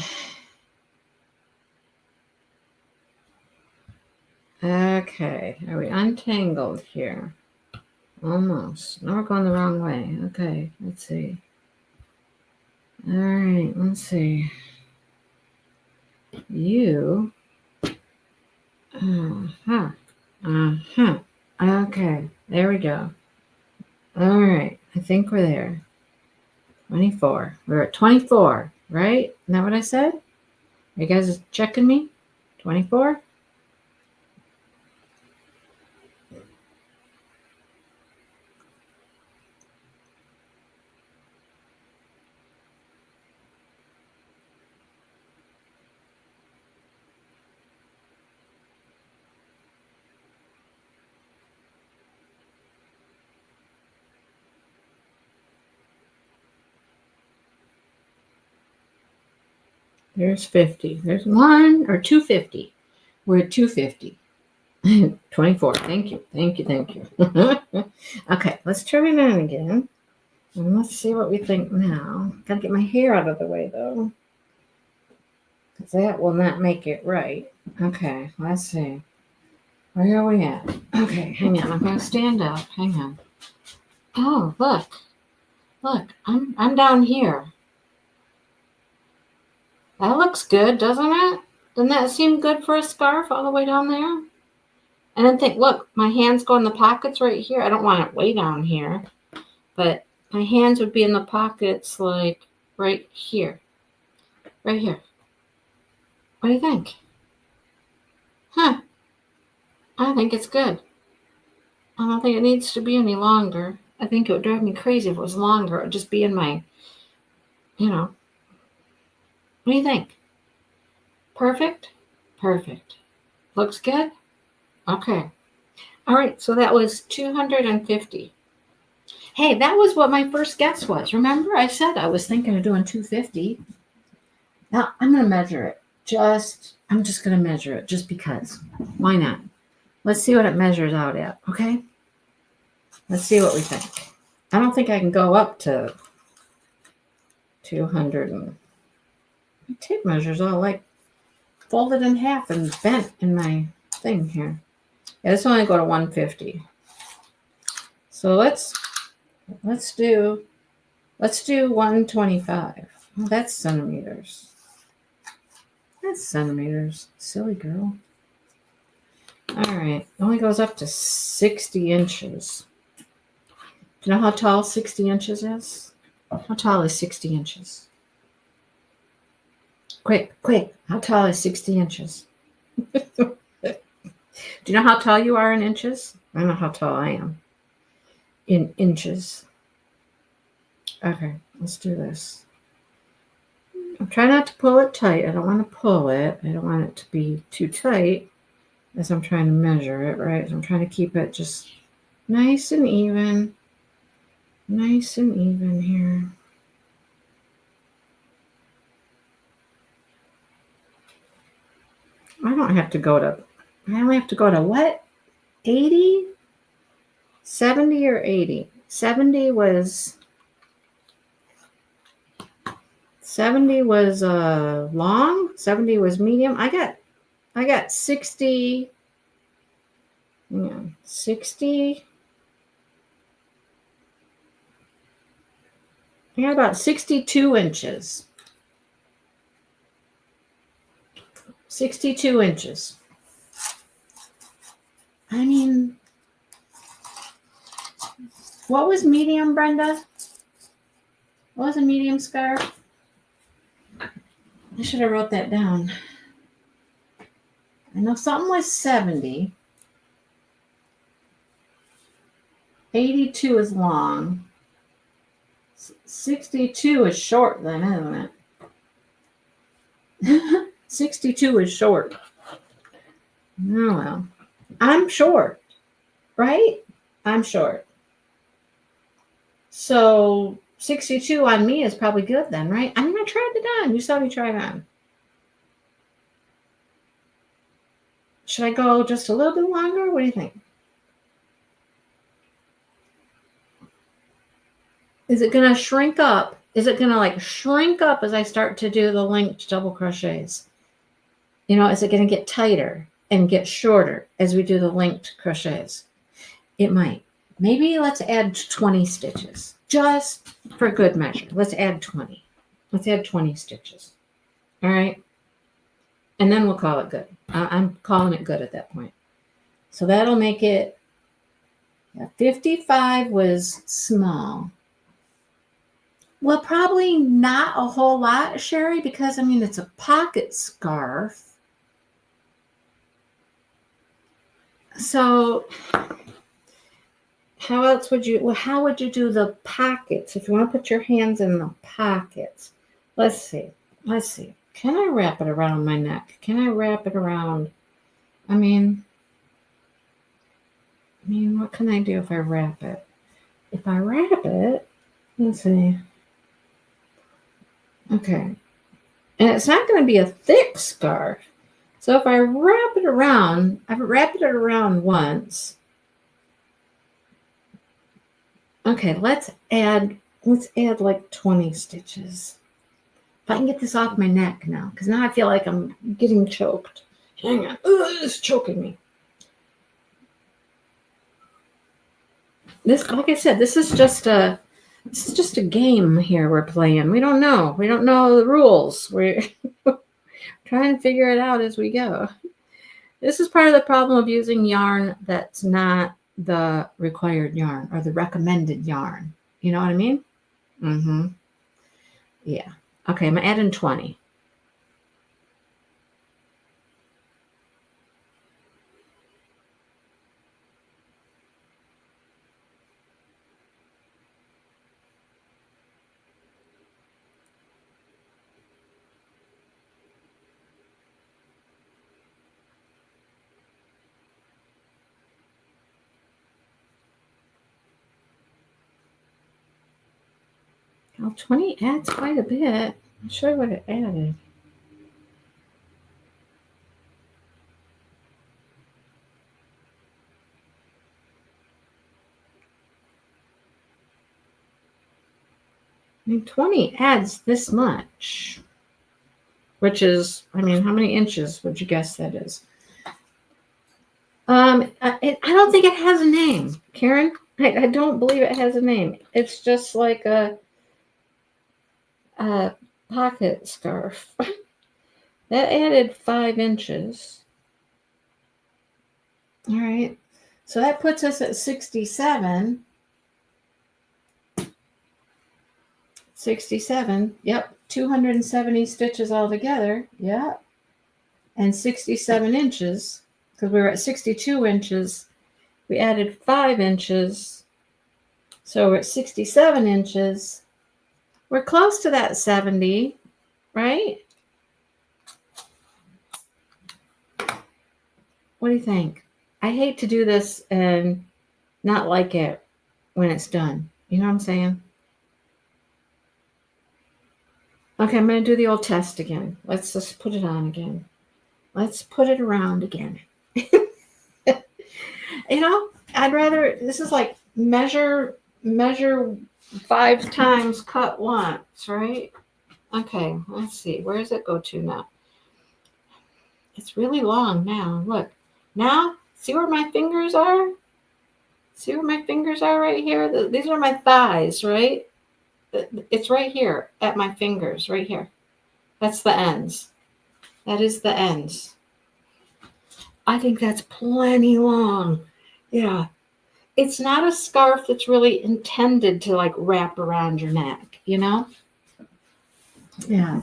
Okay. Are we untangled here? Almost. Now we're going the wrong way. Okay. Let's see. All right. Let's see. You. Uh-huh. Uh-huh. Okay. There we go. All right. I think we're there. 24. We're at 24, right? Isn't that what I said? Are you guys checking me? 24? There's 50. There's 250. We're at 250. 24. Thank you. Thank you. Thank you. Okay, let's turn it on again. And let's see what we think now. Gotta get my hair out of the way, though, because that will not make it right. Okay, let's see. Where are we at? Okay, hang on. I'm going to stand up. Hang on. Oh, look. Look, I'm down here. That looks good, doesn't it? Doesn't that seem good for a scarf all the way down there? And then think, look, my hands go in the pockets right here. I don't want it way down here, but my hands would be in the pockets like right here. Right here. What do you think? Huh? I think it's good. I don't think it needs to be any longer. I think it would drive me crazy if it was longer. It would just be in my, What do you think? Perfect? Perfect. Looks good? Okay. All right, so that was 250. Hey, that was what my first guess was. Remember, I said I was thinking of doing 250. Now, I'm going to measure it. I'm just going to measure it just because. Why not? Let's see what it measures out at, okay? Let's see what we think. I don't think I can go up to 200. My tape measure's all like folded in half and bent in my thing here. Yeah, this only go to 150. So let's do 125. Oh, that's centimeters. That's centimeters. Silly girl. All right. It only goes up to 60 inches. Do you know how tall 60 inches is? How tall is 60 inches? Quick. How tall is 60 inches? Do you know how tall you are in inches? I know how tall I am in inches. Okay, let's do this. I'm trying not to pull it tight. I don't want to pull it. I don't want it to be too tight as I'm trying to measure it, right? So I'm trying to keep it just nice and even. Nice and even here. I only have to go to what? 80? 70 or 80? 70 was long, 70 was medium. I got 60. Hang on, 60. I got about 62 inches. 62 inches. I mean, what was medium, Brenda? What was a medium scarf? I should have wrote that down. I know something was 70. 82 is long. 62 is short then, isn't it? 62 is short. Oh, well. I'm short, right? I'm short. So 62 on me is probably good then, right? I mean, I tried it on. You saw me try it on. Should I go just a little bit longer? What do you think? Is it going to shrink up? Is it going to shrink up as I start to do the linked double crochets? Is it going to get tighter and get shorter as we do the linked crochets? It might. Maybe let's add 20 stitches just for good measure. Let's add 20. Let's add 20 stitches. All right. And then we'll call it good. I'm calling it good at that point. So that'll make it 55 was small. Well, probably not a whole lot, Sherry, because it's a pocket scarf. So how would you do the pockets? If you want to put your hands in the pockets. Let's see. Can I wrap it around my neck? Can I wrap it around? What can I do if I wrap it? If I wrap it, let's see. Okay. And it's not going to be a thick scarf. So if I wrap it around, I've wrapped it around once. Okay, let's add like 20 stitches. If I can get this off my neck now, because now I feel like I'm getting choked. Hang on. It's choking me. This, like I said, this is just a game here we're playing. We don't know. We don't know the rules. We're trying to figure it out as we go. This is part of the problem of using yarn that's not the required yarn or the recommended yarn. You know what I mean? Mm-hmm. Yeah. Okay, I'm adding 20. Well, 20 adds quite a bit. I'll show you what it added. I mean, 20 adds this much, which is, I mean, how many inches would you guess that is? I don't think it has a name, Karen. I don't believe it has a name. It's just like a pocket scarf. That added 5 inches. All right. So that puts us at 67. 67. Yep. 270 stitches altogether. Yep. And 67 inches. Because we were at 62 inches. We added 5 inches. So we're at 67 inches. We're close to that 70, right? What do you think? I hate to do this and not like it when it's done. You know what I'm saying? Okay, I'm going to do the old test again. Let's just put it on again. Let's put it around again. You know, I'd rather, this is like measure 5 times, cut once, right? Okay, let's see. Where does it go to now? It's really long now. Look. Now, see where my fingers are? See where my fingers are right here? These are my thighs, right? It's right here at my fingers, right here. That's the ends. That is the ends. I think that's plenty long. Yeah. It's not a scarf that's really intended to like wrap around your neck, you know? Yeah.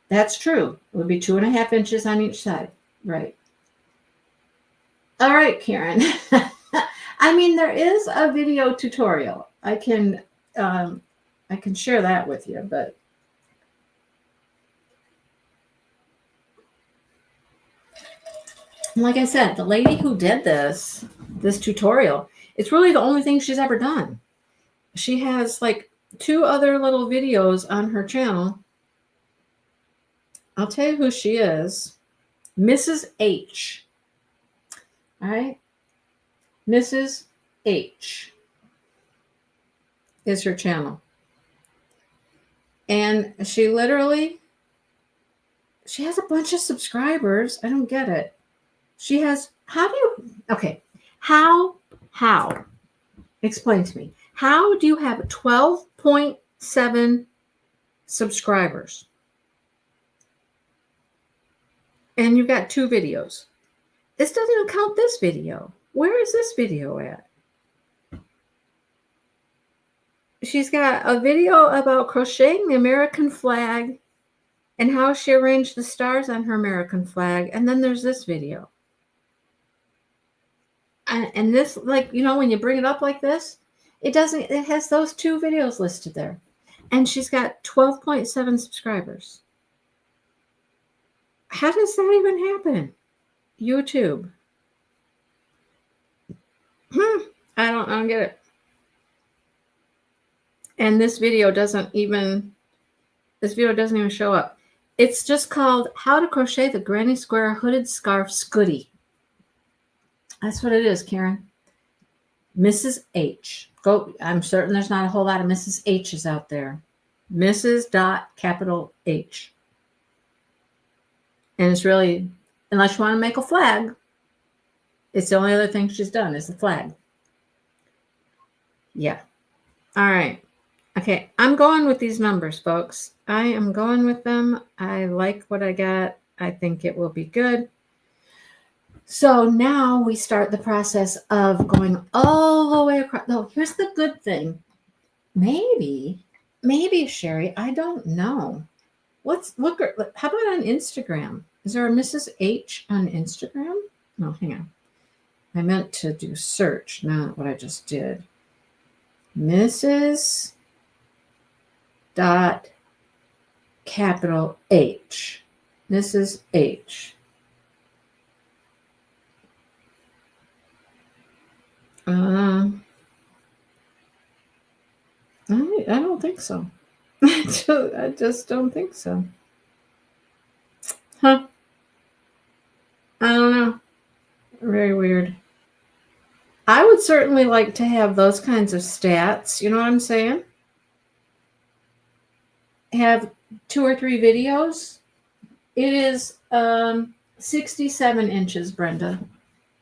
That's true. It would be 2.5 inches on each side. Right. All right, Karen. I mean, there is a video tutorial. I can share that with you, but like I said, the lady who did this tutorial, it's really the only thing she's ever done. She has like 2 other little videos on her channel. I'll tell you who she is. Mrs. H. All right. Mrs. H is her channel. And she has a bunch of subscribers. I don't get it. She has, how, explain to me. How do you have 12.7 subscribers? And you've got 2 videos. This doesn't even count this video. Where is this video at? She's got a video about crocheting the American flag and how she arranged the stars on her American flag. And then there's this video. And this, like, you know, when you bring it up like this, it has those 2 videos listed there. And she's got 12.7 subscribers. How does that even happen? YouTube. I don't get it. And this video doesn't even show up. It's just called How to Crochet the Granny Square Hooded Scarf Scooty. That's what it is, Karen. Mrs. H. I'm certain there's not a whole lot of Mrs. H's out there. Mrs. Capital H. And it's really, unless you want to make a flag, it's the only other thing she's done is the flag. Yeah. All right. Okay. I'm going with these numbers, folks. I am going with them. I like what I got. I think it will be good. So now we start the process of going all the way across. No, here's the good thing. Maybe, Sherry, I don't know. How about on Instagram? Is there a Mrs. H on Instagram? No, hang on. I meant to do search, not what I just did. Mrs. Capital H. Mrs. H. I don't think so. I just don't think so. Huh? I don't know. Very weird. I would certainly like to have those kinds of stats. You know what I'm saying? Have 2 or 3 videos. It is 67 inches, Brenda.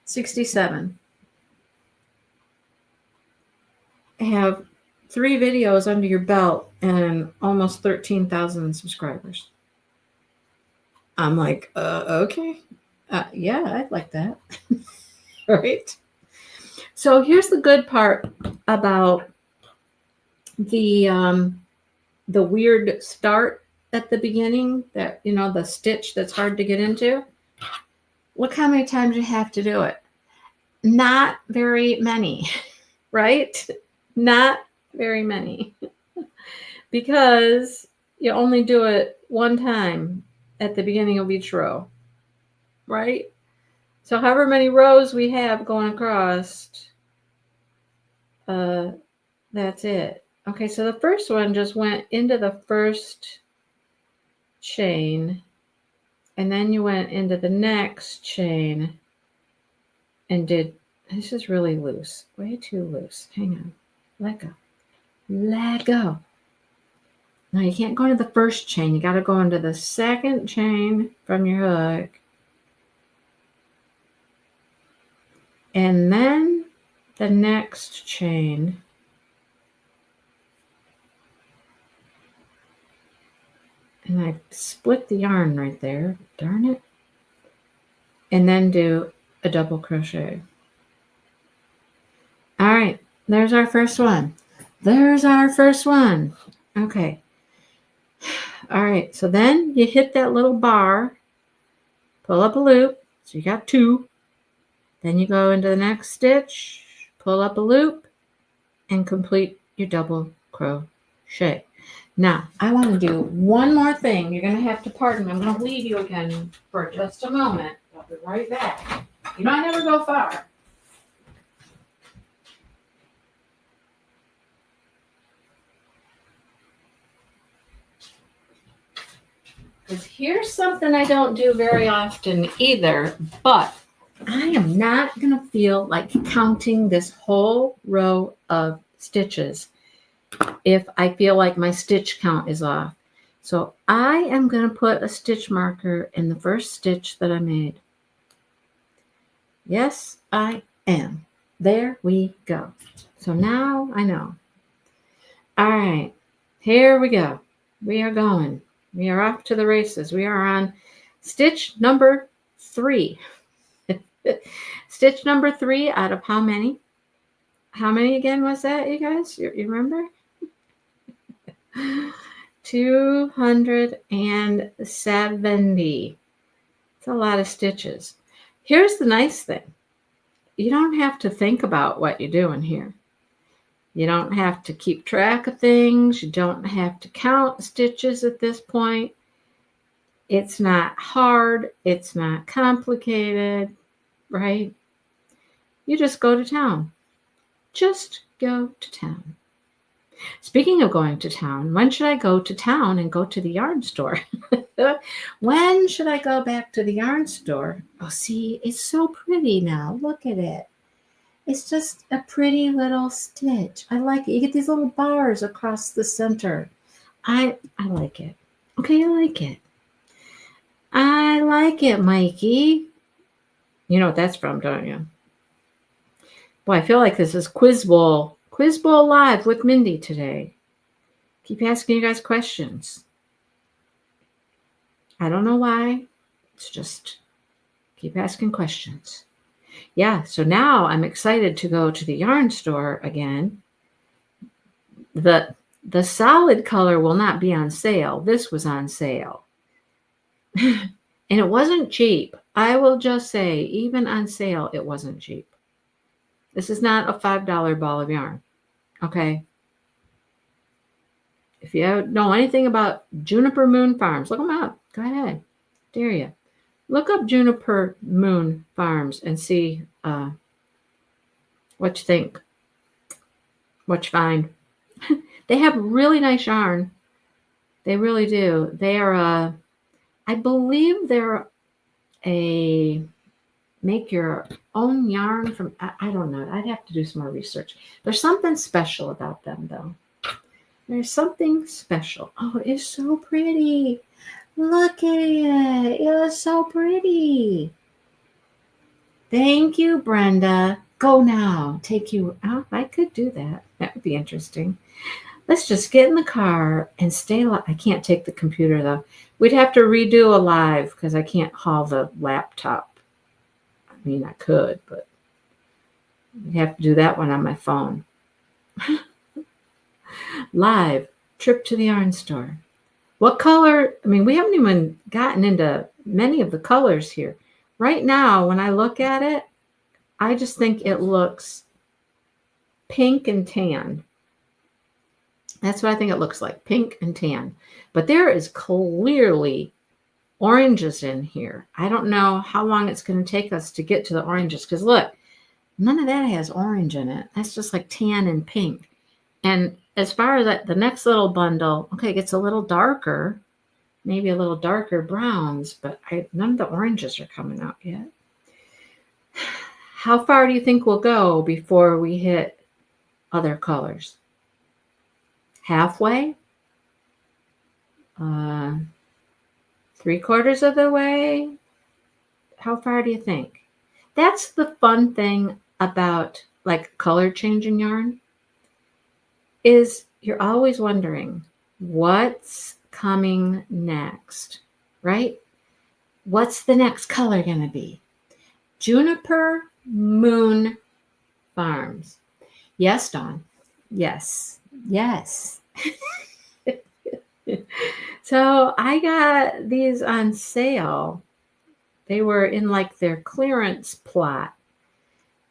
67. Have 3 videos under your belt and almost 13,000 subscribers. I'm like, okay. Yeah, I'd like that. Right? So here's the good part about the weird start at the beginning, that, you know, the stitch that's hard to get into. Look how many times you have to do it. Not very many, right? Not very many. Because you only do it one time at the beginning of each row, right? So however many rows we have going across, that's it. Okay, so the first one just went into the first chain, and then you went into the next chain and did, this is really loose, way too loose. Hang on, let go, let go. Now you can't go into the first chain, you got to go into the second chain from your hook, and then the next chain. And I split the yarn right there, darn it. And then do a double crochet. All right, there's our first one. There's our first one. Okay. All right, so then you hit that little bar, pull up a loop. So you got 2. Then you go into the next stitch, pull up a loop, and complete your double crochet. Now, I want to do one more thing. You're going to have to pardon me. I'm going to leave you again for just a moment. I'll be right back. You know, I never go far. Because here's something I don't do very often either, but I am not going to feel like counting this whole row of stitches if I feel like my stitch count is off. So I am going to put a stitch marker in the first stitch that I made. Yes, I am. There we go. So now I know. All right, here we go. We are going. We are off to the races. We are on stitch number 3. Stitch number 3 out of how many? How many again was that, you guys? You remember? 270. It's a lot of stitches. Here's the nice thing. You don't have to think about what you're doing here. You don't have to keep track of things. You don't have to count stitches at this point. It's not hard. It's not complicated, right? You just go to town. Just go to town. Speaking of going to town, when should I go to town and go to the yarn store? When should I go back to the yarn store? Oh, see, it's so pretty now. Look at it. It's just a pretty little stitch. I like it. You get these little bars across the center. I like it. Okay, I like it. I like it, Mikey. You know what that's from, don't you? Boy, I feel like this is Quiz Bowl Live with Mindy today. Keep asking you guys questions. I don't know why. It's just keep asking questions. Yeah, so now I'm excited to go to the yarn store again. The solid color will not be on sale. This was on sale. And it wasn't cheap. I will just say, even on sale, it wasn't cheap. This is not a $5 ball of yarn. Okay? If you know anything about Juniper Moon Farms, look them up. Go ahead. Dare you. Look up Juniper Moon Farms and see what you think. What you find. They have really nice yarn. They really do. They are I believe they're a make your own yarn from, I don't know. I'd have to do some more research. There's something special about them, though. There's something special. Oh, it is so pretty. Look at it. It is so pretty. Thank you, Brenda. Go now. Take you out. I could do that. That would be interesting. Let's just get in the car and stay. I can't take the computer, though. We'd have to redo a live because I can't haul the laptop. I mean, I could, but I'd have to do that one on my phone. Live trip to the yarn store. What color? I mean, we haven't even gotten into many of the colors here. Right now, when I look at it, I just think it looks pink and tan. That's what I think it looks like, pink and tan. But there is clearly oranges in here. I don't know how long it's going to take us to get to the oranges because look, none of that has orange in it. That's just like tan and pink. And as far as that, the next little bundle, okay, it gets a little darker, maybe a little darker browns, but none of the oranges are coming out yet. How far do you think we'll go before we hit other colors? Halfway? 3/4 of the way? How far do you think? That's the fun thing about like color changing yarn is you're always wondering what's coming next, right? What's the next color going to be? Juniper Moon Farms. Yes, Dawn. Yes. Yes. So I got these on sale. They were in like their clearance plot.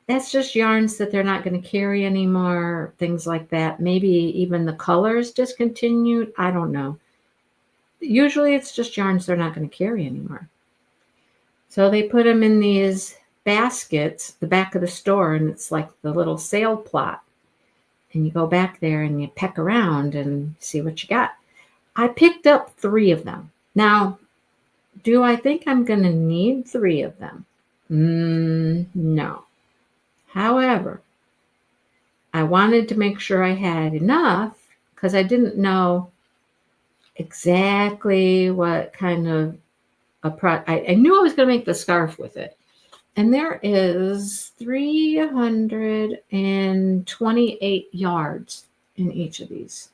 That's just yarns that they're not going to carry anymore, things like that. Maybe even the colors discontinued. I don't know. Usually it's just yarns they're not going to carry anymore. So they put them in these baskets, the back of the store, and it's like the little sale plot. And you go back there and you peck around and see what you got. I picked up 3 of them. Now, do I think I'm going to need 3 of them? No. However, I wanted to make sure I had enough because I didn't know exactly what kind of I knew I was going to make the scarf with it. And there is 328 yards in each of these.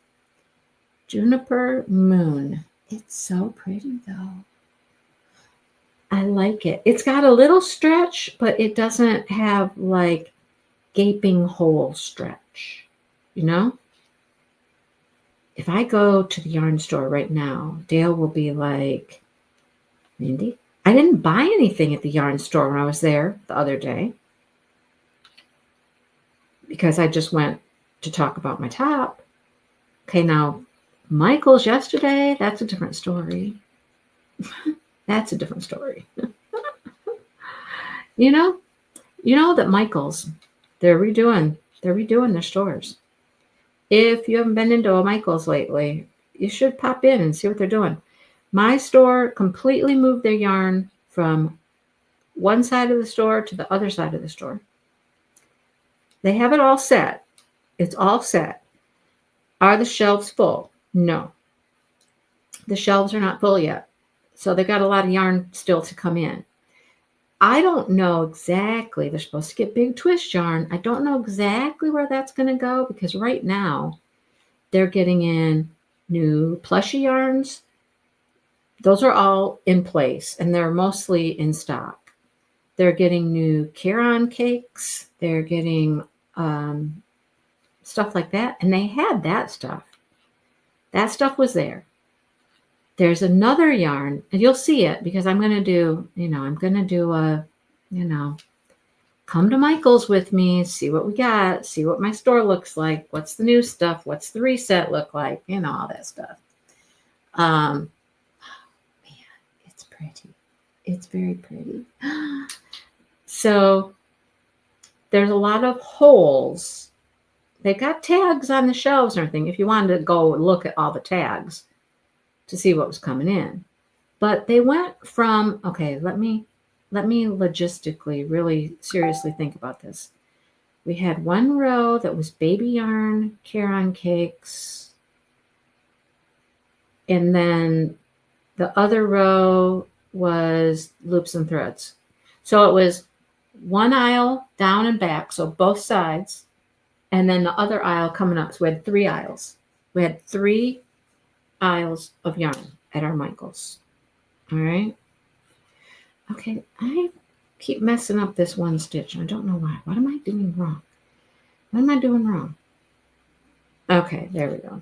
Juniper Moon. It's so pretty though. I like it. It's got a little stretch, but it doesn't have like gaping hole stretch, you know? If I go to the yarn store right now, Dale will be like, Mindy, I didn't buy anything at the yarn store when I was there the other day because I just went to talk about my top. Okay, now Michael's yesterday, that's a different story. That's a different story. You know that Michael's, they're redoing their stores. If you haven't been into a Michael's lately, you should pop in and see what they're doing. My store completely moved their yarn from one side of the store to the other side of the store. They have it all set. It's all set. Are the shelves full? No. The shelves are not full yet. So they got a lot of yarn still to come in. I don't know exactly. They're supposed to get big twist yarn. I don't know exactly where that's going to go because right now they're getting in new plushy yarns. Those are all in place and they're mostly in stock. They're getting new Caron cakes. They're getting stuff like that. And they had that stuff. That stuff was there. There's another yarn, and you'll see it because I'm going to do, come to Michael's with me, see what we got, see what my store looks like, what's the new stuff, what's the reset look like, all that stuff. Man, it's pretty. It's very pretty. So there's a lot of holes they got tags on the shelves and everything if you wanted to go look at all the tags to see what was coming in. But they went from, okay, let me logistically really seriously think about this. We had one row that was baby yarn, Caron cakes, and then the other row was loops and threads. So it was one aisle down and back, so both sides, and then the other aisle coming up. So we had 3 aisles. We had 3 aisles of yarn at our Michaels. All right. Okay, I keep messing up this one stitch. I don't know why. What am I doing wrong? What am I doing wrong? Okay, there we go.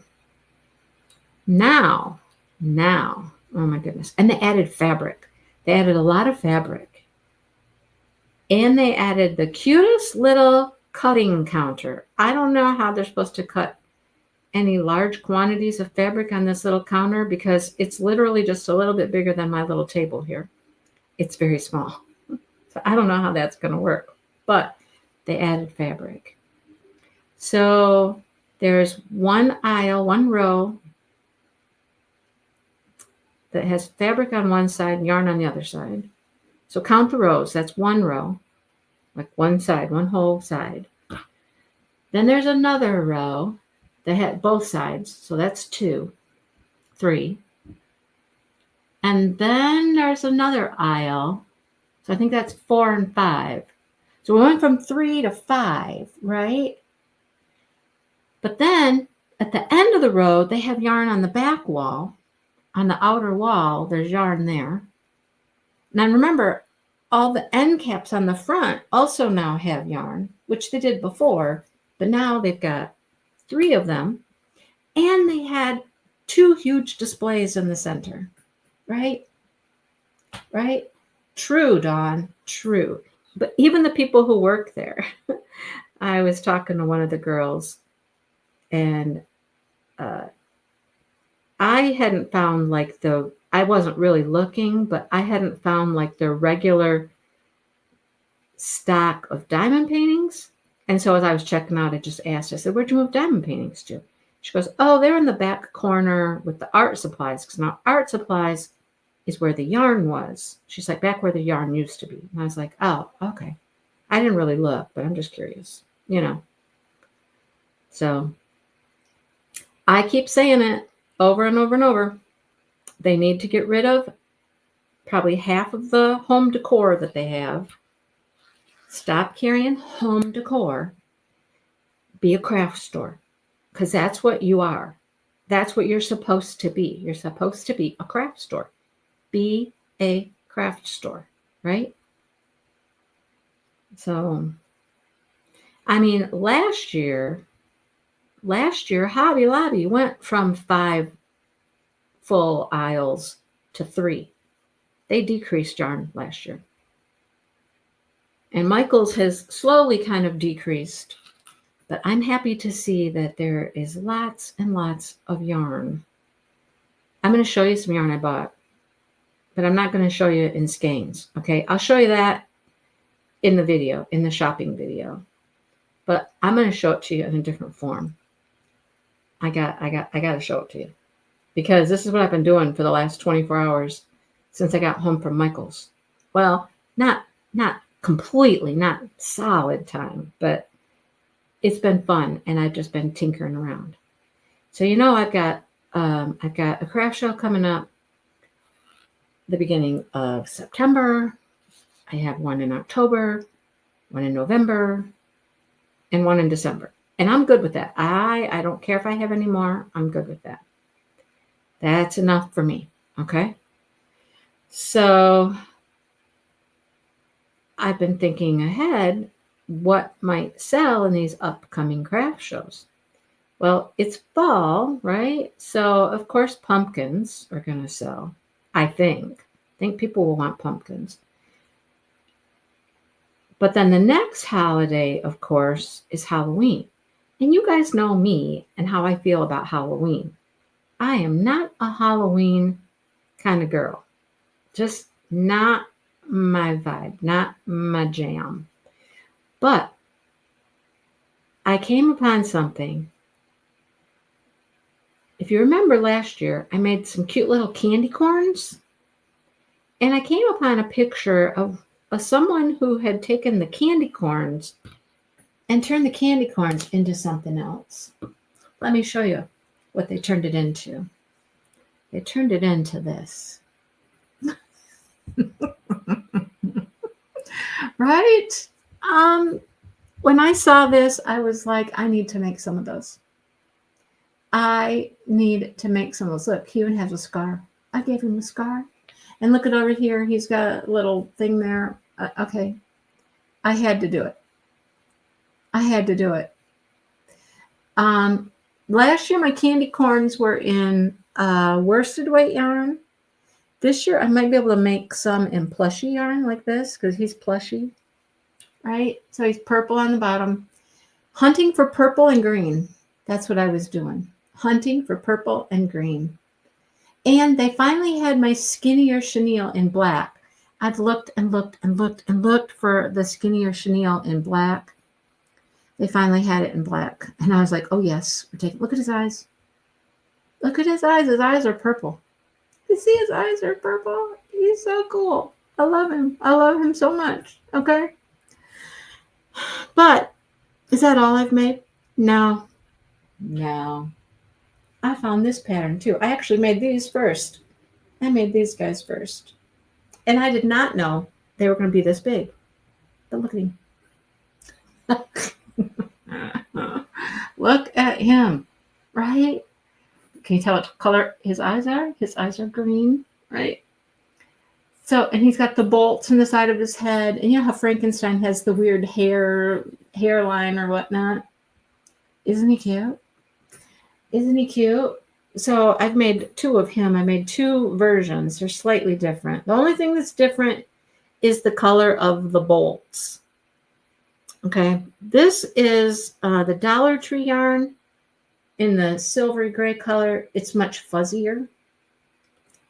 Now, oh my goodness. And they added fabric. They added a lot of fabric. And they added the cutest little cutting counter. I don't know how they're supposed to cut any large quantities of fabric on this little counter because it's literally just a little bit bigger than my little table here. It's very small. So I don't know how that's going to work, but they added fabric. So there's one aisle, one row that has fabric on one side and yarn on the other side. So count the rows. That's one row, like one side, one whole side. Then there's another row that had both sides. So that's 2, 3. And then there's another aisle. So I think that's 4 and 5. So we went from 3 to 5, right? But then at the end of the row, they have yarn on the back wall. On the outer wall, there's yarn there. Now remember, all the end caps on the front also now have yarn, which they did before, but now they've got 3 of them. And they had 2 huge displays in the center, right? Right? True, Dawn, true. But even the people who work there, I was talking to one of the girls, and I hadn't found like I wasn't really looking, but I hadn't found like the regular stock of diamond paintings. And so as I was checking out, I just asked, I said, where'd you move diamond paintings to? She goes, oh, they're in the back corner with the art supplies. Because now art supplies is where the yarn was. She's like, back where the yarn used to be. And I was like, oh, okay. I didn't really look, but I'm just curious, you know. So I keep saying it over and over and over. They need to get rid of probably half of the home decor that they have. Stop carrying home decor. Be a craft store, because that's what you are. That's what you're supposed to be. You're supposed to be a craft store. Be a craft store, right? So, I mean, last year, Hobby Lobby went from 5 full aisles to 3. They decreased yarn last year. And Michael's has slowly kind of decreased, but I'm happy to see that there is lots and lots of yarn. I'm going to show you some yarn I bought, but I'm not going to show you in skeins. Okay, I'll show you that in the video, in the shopping video, but I'm going to show it to you in a different form. I got to show it to you because this is what I've been doing for the last 24 hours since I got home from Michael's. Well, not completely, not solid time, but it's been fun, and I've just been tinkering around. So I've got a craft show coming up the beginning of September. I have one in October, one in November, and one in December. And I'm good with that. I don't care if I have any more. I'm good with that. That's enough for me. Okay. So I've been thinking ahead what might sell in these upcoming craft shows. Well, it's fall, right? So of course pumpkins are going to sell. I think people will want pumpkins. But then the next holiday, of course, is Halloween. And you guys know me and how I feel about Halloween. I am not a Halloween kind of girl. Just not my vibe, not my jam. But I came upon something. If you remember last year, I made some cute little candy corns. And I came upon a picture of someone who had taken the candy corns and turned the candy corns into something else. Let me show you what they turned it into. They turned it into this. Right? When I saw this, I was like, I need to make some of those. I need to make some of those. Look, he even has a scar. I gave him a scar. And look at over here. He's got a little thing there. Okay. I had to do it. I had to do it. Last year, my candy corns were in worsted weight yarn. This year, I might be able to make some in plushy yarn like this because he's plushy, right? So he's purple on the bottom. Hunting for purple and green. That's what I was doing. Hunting for purple and green. And they finally had my skinnier chenille in black. I've looked and looked and looked and looked for the skinnier chenille in black. They finally had it in black. And I was like, oh, yes, we're taking. Look at his eyes. Look at his eyes. His eyes are purple. You see his eyes are purple? He's so cool. I love him. I love him so much. Okay. But is that all I've made? No. No. I found this pattern too. I actually made these first. I made these guys first. And I did not know they were going to be this big. But look at him. Look at him. Right? Can you tell what color his eyes are? His eyes are green, right? So, and he's got the bolts in the side of his head. And you know how Frankenstein has the weird hairline or whatnot? Isn't he cute? Isn't he cute? So I've made two of him. I made two versions. They're slightly different. The only thing that's different is the color of the bolts. Okay. This is the Dollar Tree yarn in the silvery gray color. It's much fuzzier.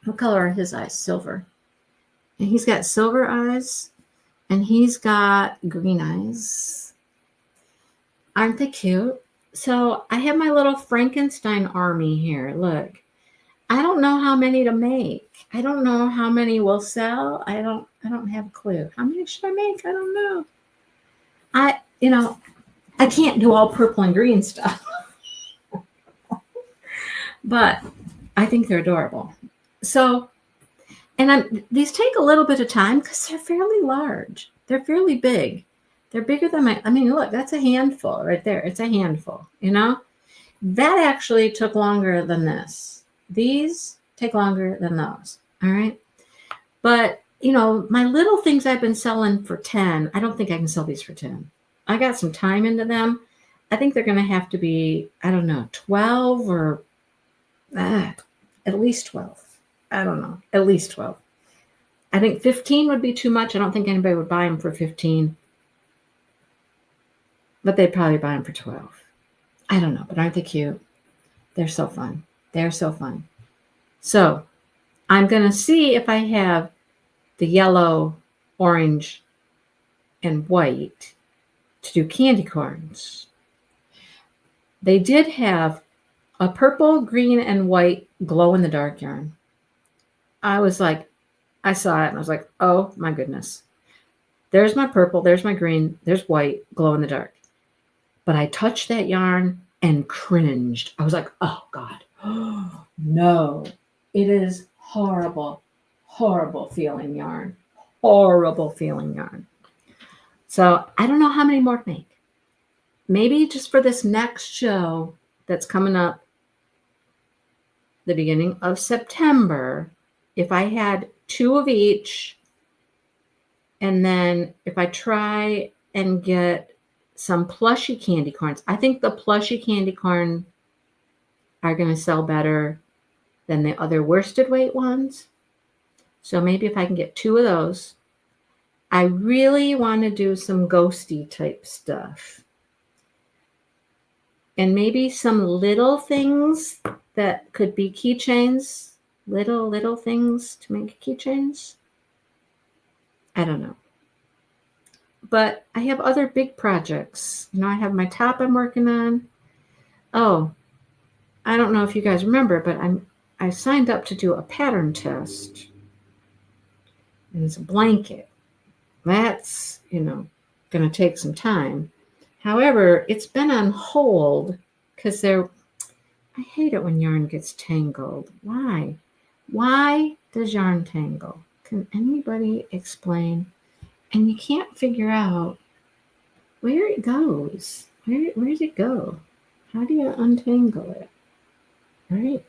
What color are his eyes? Silver. And he's got silver eyes and he's got green eyes. Aren't they cute? So I have my little Frankenstein army here. Look, I don't know how many to make. I don't know how many will sell. I don't have a clue. How many should I make? I don't know. I can't do all purple and green stuff. But I think they're adorable. So, and these take a little bit of time because they're fairly large. They're fairly big. They're bigger than look, that's a handful right there. It's a handful, That actually took longer than this. These take longer than those, all right? But, my little things I've been selling for 10, I don't think I can sell these for 10. I got some time into them. I think they're going to have to be, 12 or at least 12. I don't know, at least 12. I think 15 would be too much. I don't think anybody would buy them for 15. But they'd probably buy them for 12. I don't know, but aren't they cute? They're so fun. They're so fun. So I'm going to see if I have the yellow, orange, and white to do candy corns. They did have a purple, green, and white glow-in-the-dark yarn. I saw it, and I was like, oh, my goodness. There's my purple, there's my green, there's white, glow-in-the-dark. But I touched that yarn and cringed. I was like, oh, God. No. It is horrible, horrible feeling yarn. Horrible feeling yarn. So I don't know how many more to make. Maybe just for this next show that's coming up the beginning of September, if I had 2 of each, and then if I try and get some plushy candy corns. I think the plushy candy corn are going to sell better than the other worsted weight ones. So maybe if I can get 2 of those. I really want to do some ghosty type stuff. And maybe some little things that could be keychains. Little things to make keychains. I don't know. But I have other big projects. I have my top I'm working on. Oh, I don't know if you guys remember, but I signed up to do a pattern test. And it's a blanket. That's, going to take some time. However, it's been on hold because I hate it when yarn gets tangled. Why? Why does yarn tangle? Can anybody explain? And you can't figure out where it goes. Where does it go? How do you untangle it? Right?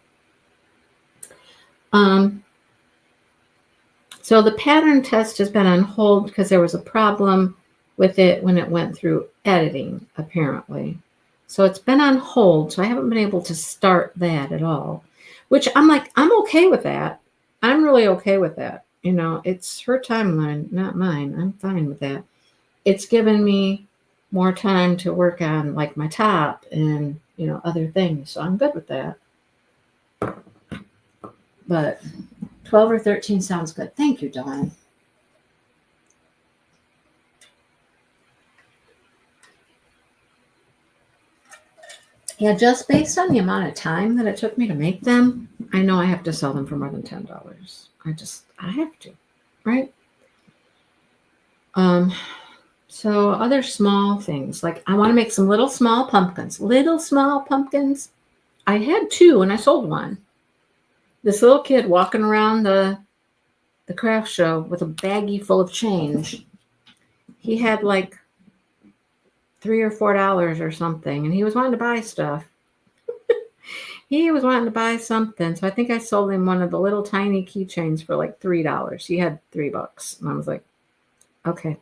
So the pattern test has been on hold because there was a problem with it when it went through editing, apparently. So it's been on hold. So I haven't been able to start that at all, which I'm okay with that. I'm really okay with that. It's her timeline, not mine. I'm fine with that. It's given me more time to work on like my top and, other things. So I'm good with that. But 12 or 13 sounds good. Thank you, Dawn. Yeah, just based on the amount of time that it took me to make them, I know I have to sell them for more than $10. I have to, right? So other small things, like I want to make some little small pumpkins. I had 2 and I sold one. This little kid walking around the craft show with a baggie full of change. He had like $3 or $4 or something, and he was wanting to buy stuff. He was wanting to buy something, so I think I sold him one of the little tiny keychains for like $3. He had $3, and I was like, okay,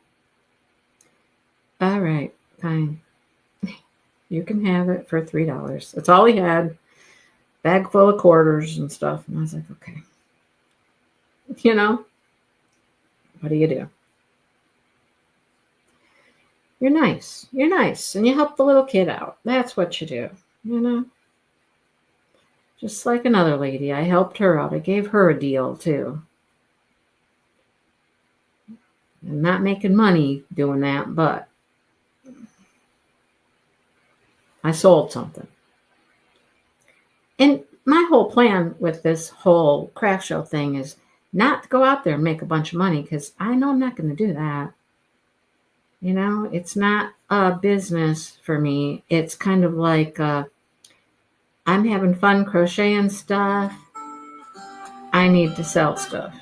all right, fine. You can have it for $3. That's all he had. Bag full of quarters and stuff, and I was like, okay. What do you do? You're nice, and you help the little kid out. That's what you do, Just like another lady, I helped her out. I gave her a deal too. I'm not making money doing that, but I sold something. And my whole plan with this whole craft show thing is not to go out there and make a bunch of money, because I know I'm not going to do that. It's not a business for me. It's kind of like I'm having fun crocheting stuff. I need to sell stuff.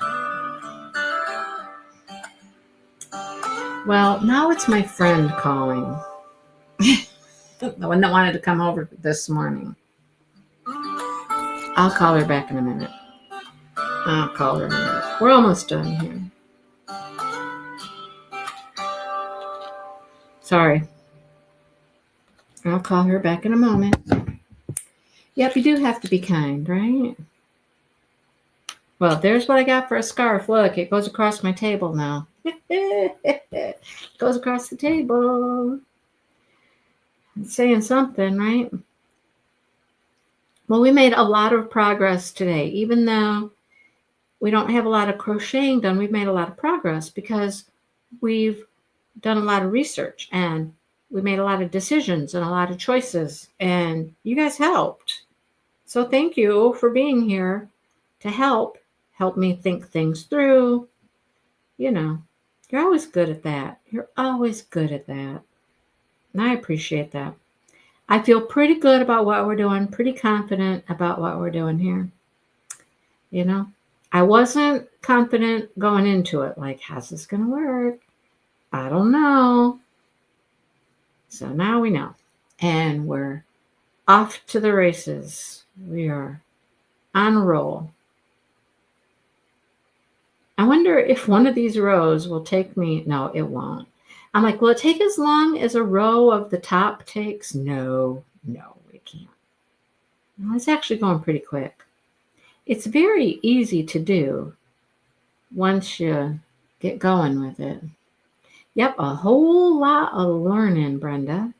Well, now it's my friend calling. The one that wanted to come over this morning. I'll call her back in a minute. I'll call her in a minute. We're almost done here. Sorry. I'll call her back in a moment. Yep, you do have to be kind, right? Well, there's what I got for a scarf. Look, it goes across my table now. It goes across the table. It's saying something, right? Well, we made a lot of progress today. Even though we don't have a lot of crocheting done, we've made a lot of progress because we've done a lot of research and we made a lot of decisions and a lot of choices, and you guys helped. So thank you for being here to help me think things through. You're always good at that. You're always good at that. And I appreciate that. I feel pretty good about what we're doing, pretty confident about what we're doing here. I wasn't confident going into it, like, how's this going to work? I don't know. So now we know. And we're off to the races. We are on a roll. I wonder if one of these rows will take me. No, it won't. I'm like, will it take as long as a row of the top takes? No, it can't. No, it's actually going pretty quick. It's very easy to do once you get going with it. Yep, a whole lot of learning, Brenda.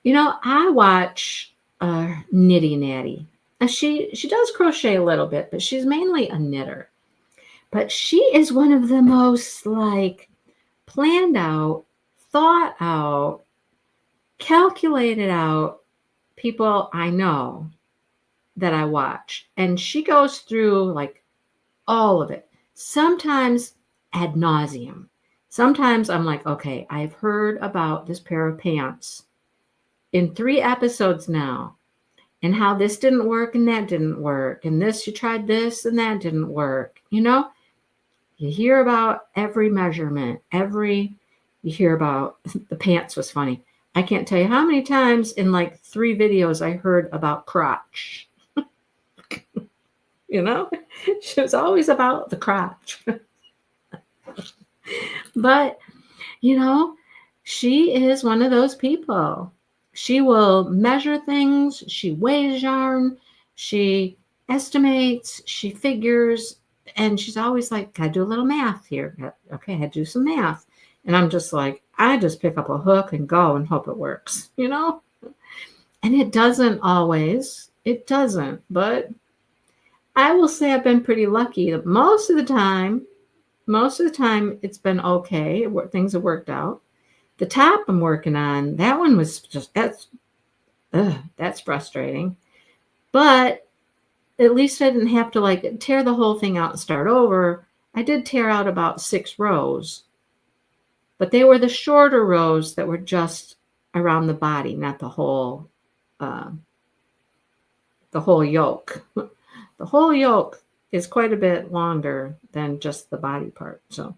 I watch Nitty Natty. And she does crochet a little bit, but she's mainly a knitter. But she is one of the most planned out, thought out, calculated out people I know that I watch. And she goes through like all of it. Sometimes ad nauseum. Sometimes I'm like, okay, I've heard about this pair of pants in 3 episodes now, and how this didn't work and that didn't work, and this, you tried this and that didn't work. You know, you hear about every measurement, you hear about the pants was funny. I can't tell you how many times in like 3 videos I heard about crotch. You know, she was always about the crotch. But, you know, she is one of those people. She will measure things, she weighs yarn, she estimates, she figures, and she's always like, gotta do a little math here. Okay, I had to do some math. And I'm just like, I just pick up a hook and go and hope it works, you know? And it doesn't always. It doesn't. But I will say I've been pretty lucky. Most of the time, it's been okay. Things have worked out. The top I'm working on, that one was just, that's frustrating. But at least I didn't have to like tear the whole thing out and start over. I did tear out about 6 rows, but they were the shorter rows that were just around the body, not the whole yoke. The whole yoke is quite a bit longer than just the body part. So,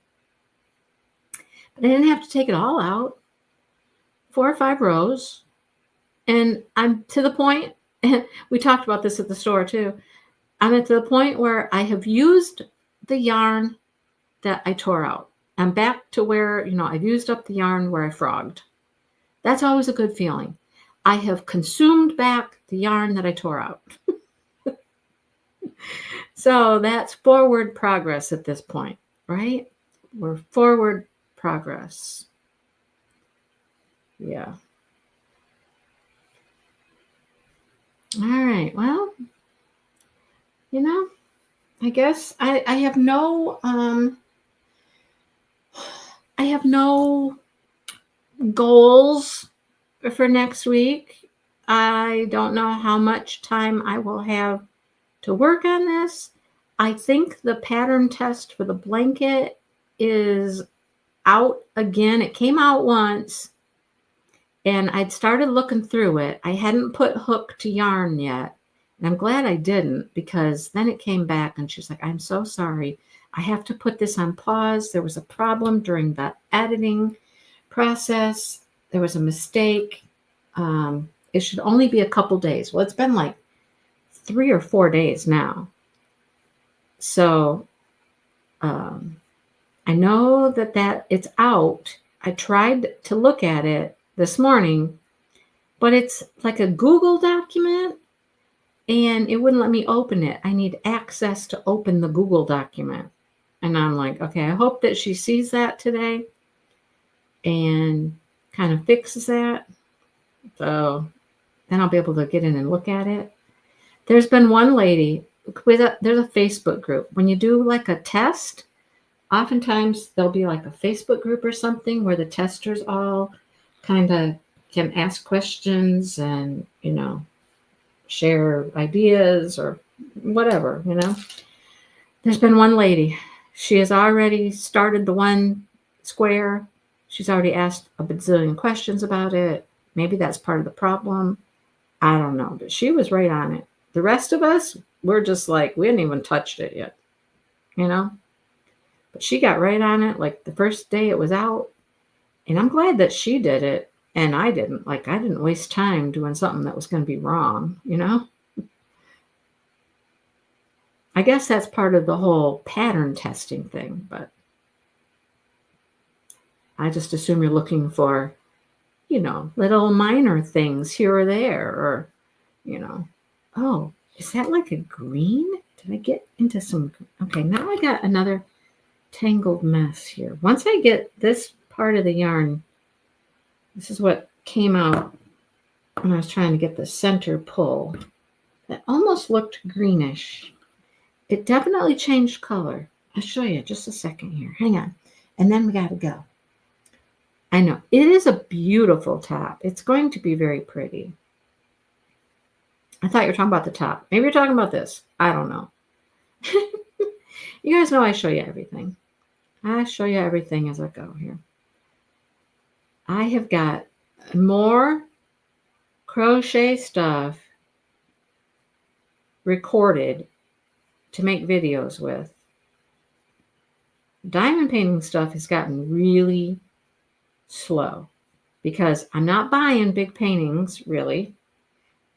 but I didn't have to take it all out. 4 or 5 rows. And I'm to the point, we talked about this at the store too. I'm at the point where I have used the yarn that I tore out. I'm back to where, you know, I've used up the yarn where I frogged. That's always a good feeling. I have consumed back the yarn that I tore out. So that's forward progress at this point, right? We're forward progress. Yeah. All right. Well, you know, I guess I have no goals for next week. I don't know how much time I will have to work on this. I think the pattern test for the blanket is out again. It came out once and I'd started looking through it. I hadn't put hook to yarn yet. And I'm glad I didn't, because then it came back and she's like, I'm so sorry. I have to put this on pause. There was a problem during the editing process. There was a mistake. It should only be a couple days. Well, it's been like 3 or 4 days now. So I know that it's out. I tried to look at it this morning, but it's like a Google document and it wouldn't let me open it. I need access to open the Google document. And I'm like, okay, I hope that she sees that today and kind of fixes that. So then I'll be able to get in and look at it. There's been one lady, there's a Facebook group. When you do like a test, oftentimes there'll be like a Facebook group or something where the testers all kind of can ask questions and, you know, share ideas or whatever, you know. There's been one lady. She has already started the one square. She's already asked a bazillion questions about it. Maybe that's part of the problem. I don't know, but she was right on it. The rest of us, we're just like, we hadn't even touched it yet, you know. But she got right on it like the first day it was out. And I'm glad that she did it and I didn't. Like, I didn't waste time doing something that was going to be wrong, you know. I guess that's part of the whole pattern testing thing, but I just assume you're looking for, you know, little minor things here or there, or, you know, oh, is that like a green? Did I get into some? Okay, now I got another tangled mess here. Once I get this part of the yarn, this is what came out when I was trying to get the center pull. That almost looked greenish. It definitely changed color. I'll show you just a second here. Hang on. And then we got to go. I know. It is a beautiful top. It's going to be very pretty. I thought you were talking about the top. Maybe you're talking about this. I don't know. You guys know I show you everything. I show you everything as I go here. I have got more crochet stuff recorded to make videos with. Diamond painting stuff has gotten really slow because I'm not buying big paintings really,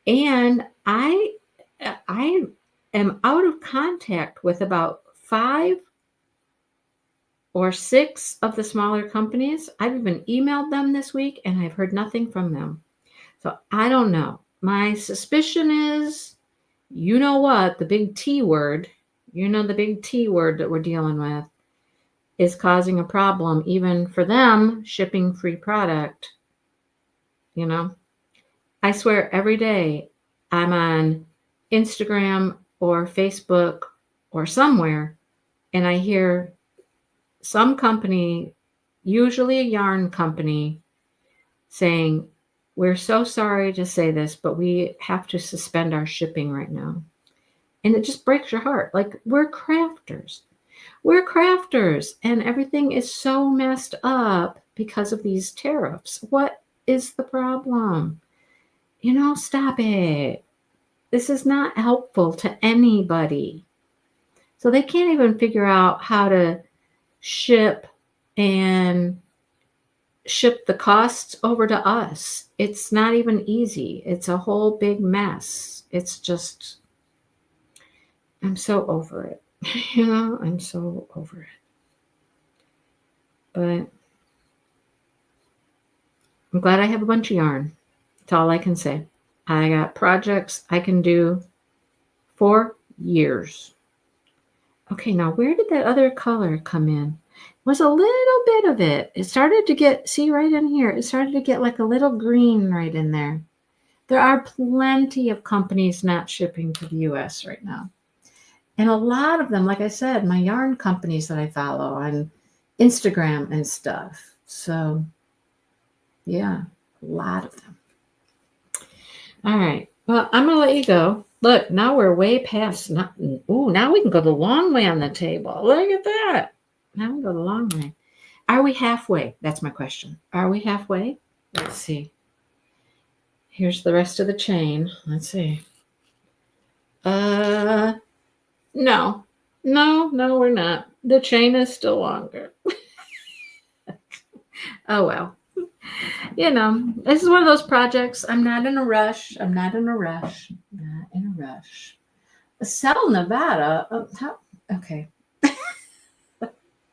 and I am out of contact with about 5 or 6 of the smaller companies. I've even emailed them this week and I've heard nothing from them. So I don't know. My suspicion is, you know what, the big T word, the big T word that we're dealing with is causing a problem even for them shipping free product. I swear every day I'm on Instagram or Facebook or somewhere and I hear some company, usually a yarn company, saying, "We're so sorry to say this, but we have to suspend our shipping right now." And it just breaks your heart. Like, we're crafters. We're crafters, and everything is so messed up because of these tariffs. What is the problem? Stop it. This is not helpful to anybody. So they can't even figure out how to ship the costs over to us. It's not even easy. It's a whole big mess. It's just, I'm so over it. I'm so over it. But I'm glad I have a bunch of yarn. That's all I can say. I got projects I can do for years. Okay, now where did that other color come in? It was a little bit of it. It started to get, see right in here, it started to get like a little green right in there. There are plenty of companies not shipping to the US right now. And a lot of them, like I said, my yarn companies that I follow on Instagram and stuff. So, yeah, a lot of them. All right. Well, I'm going to let you go. Look, now we're way past. Now we can go the long way on the table. Look at that. Now we go the long way. Are we halfway? That's my question. Are we halfway? Let's see. Here's the rest of the chain. Let's see. No, we're not. The chain is still longer. Oh, well. This is one of those projects. I'm not in a rush. Sell Nevada. Okay.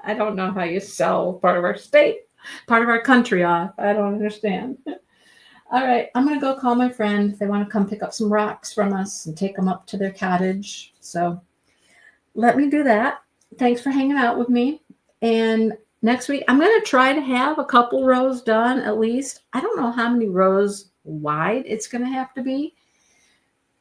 I don't know how you sell part of our state, part of our country off. I don't understand. All right. I'm going to go call my friend. They want to come pick up some rocks from us and take them up to their cottage. So let me do that. Thanks for hanging out with me. And next week, I'm going to try to have a couple rows done at least. I don't know how many rows wide it's going to have to be.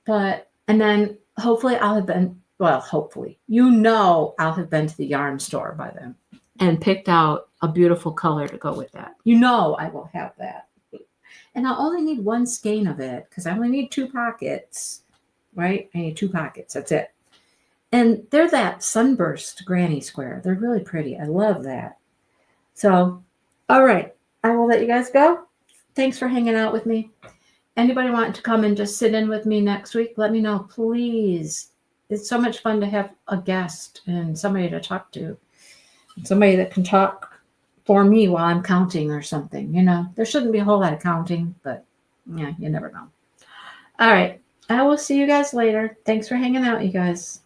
And then hopefully I'll have been, I'll have been to the yarn store by then and picked out a beautiful color to go with that. I will have that. And I'll only need one skein of it because I only need 2 pockets, right? I need 2 pockets. That's it. And they're that sunburst granny square. They're really pretty. I love that. So, all right. I will let you guys go. Thanks for hanging out with me. Anybody want to come and just sit in with me next week? Let me know, please. It's so much fun to have a guest and somebody to talk to. Somebody that can talk for me while I'm counting or something. There shouldn't be a whole lot of counting, but yeah, you never know. All right. I will see you guys later. Thanks for hanging out, you guys.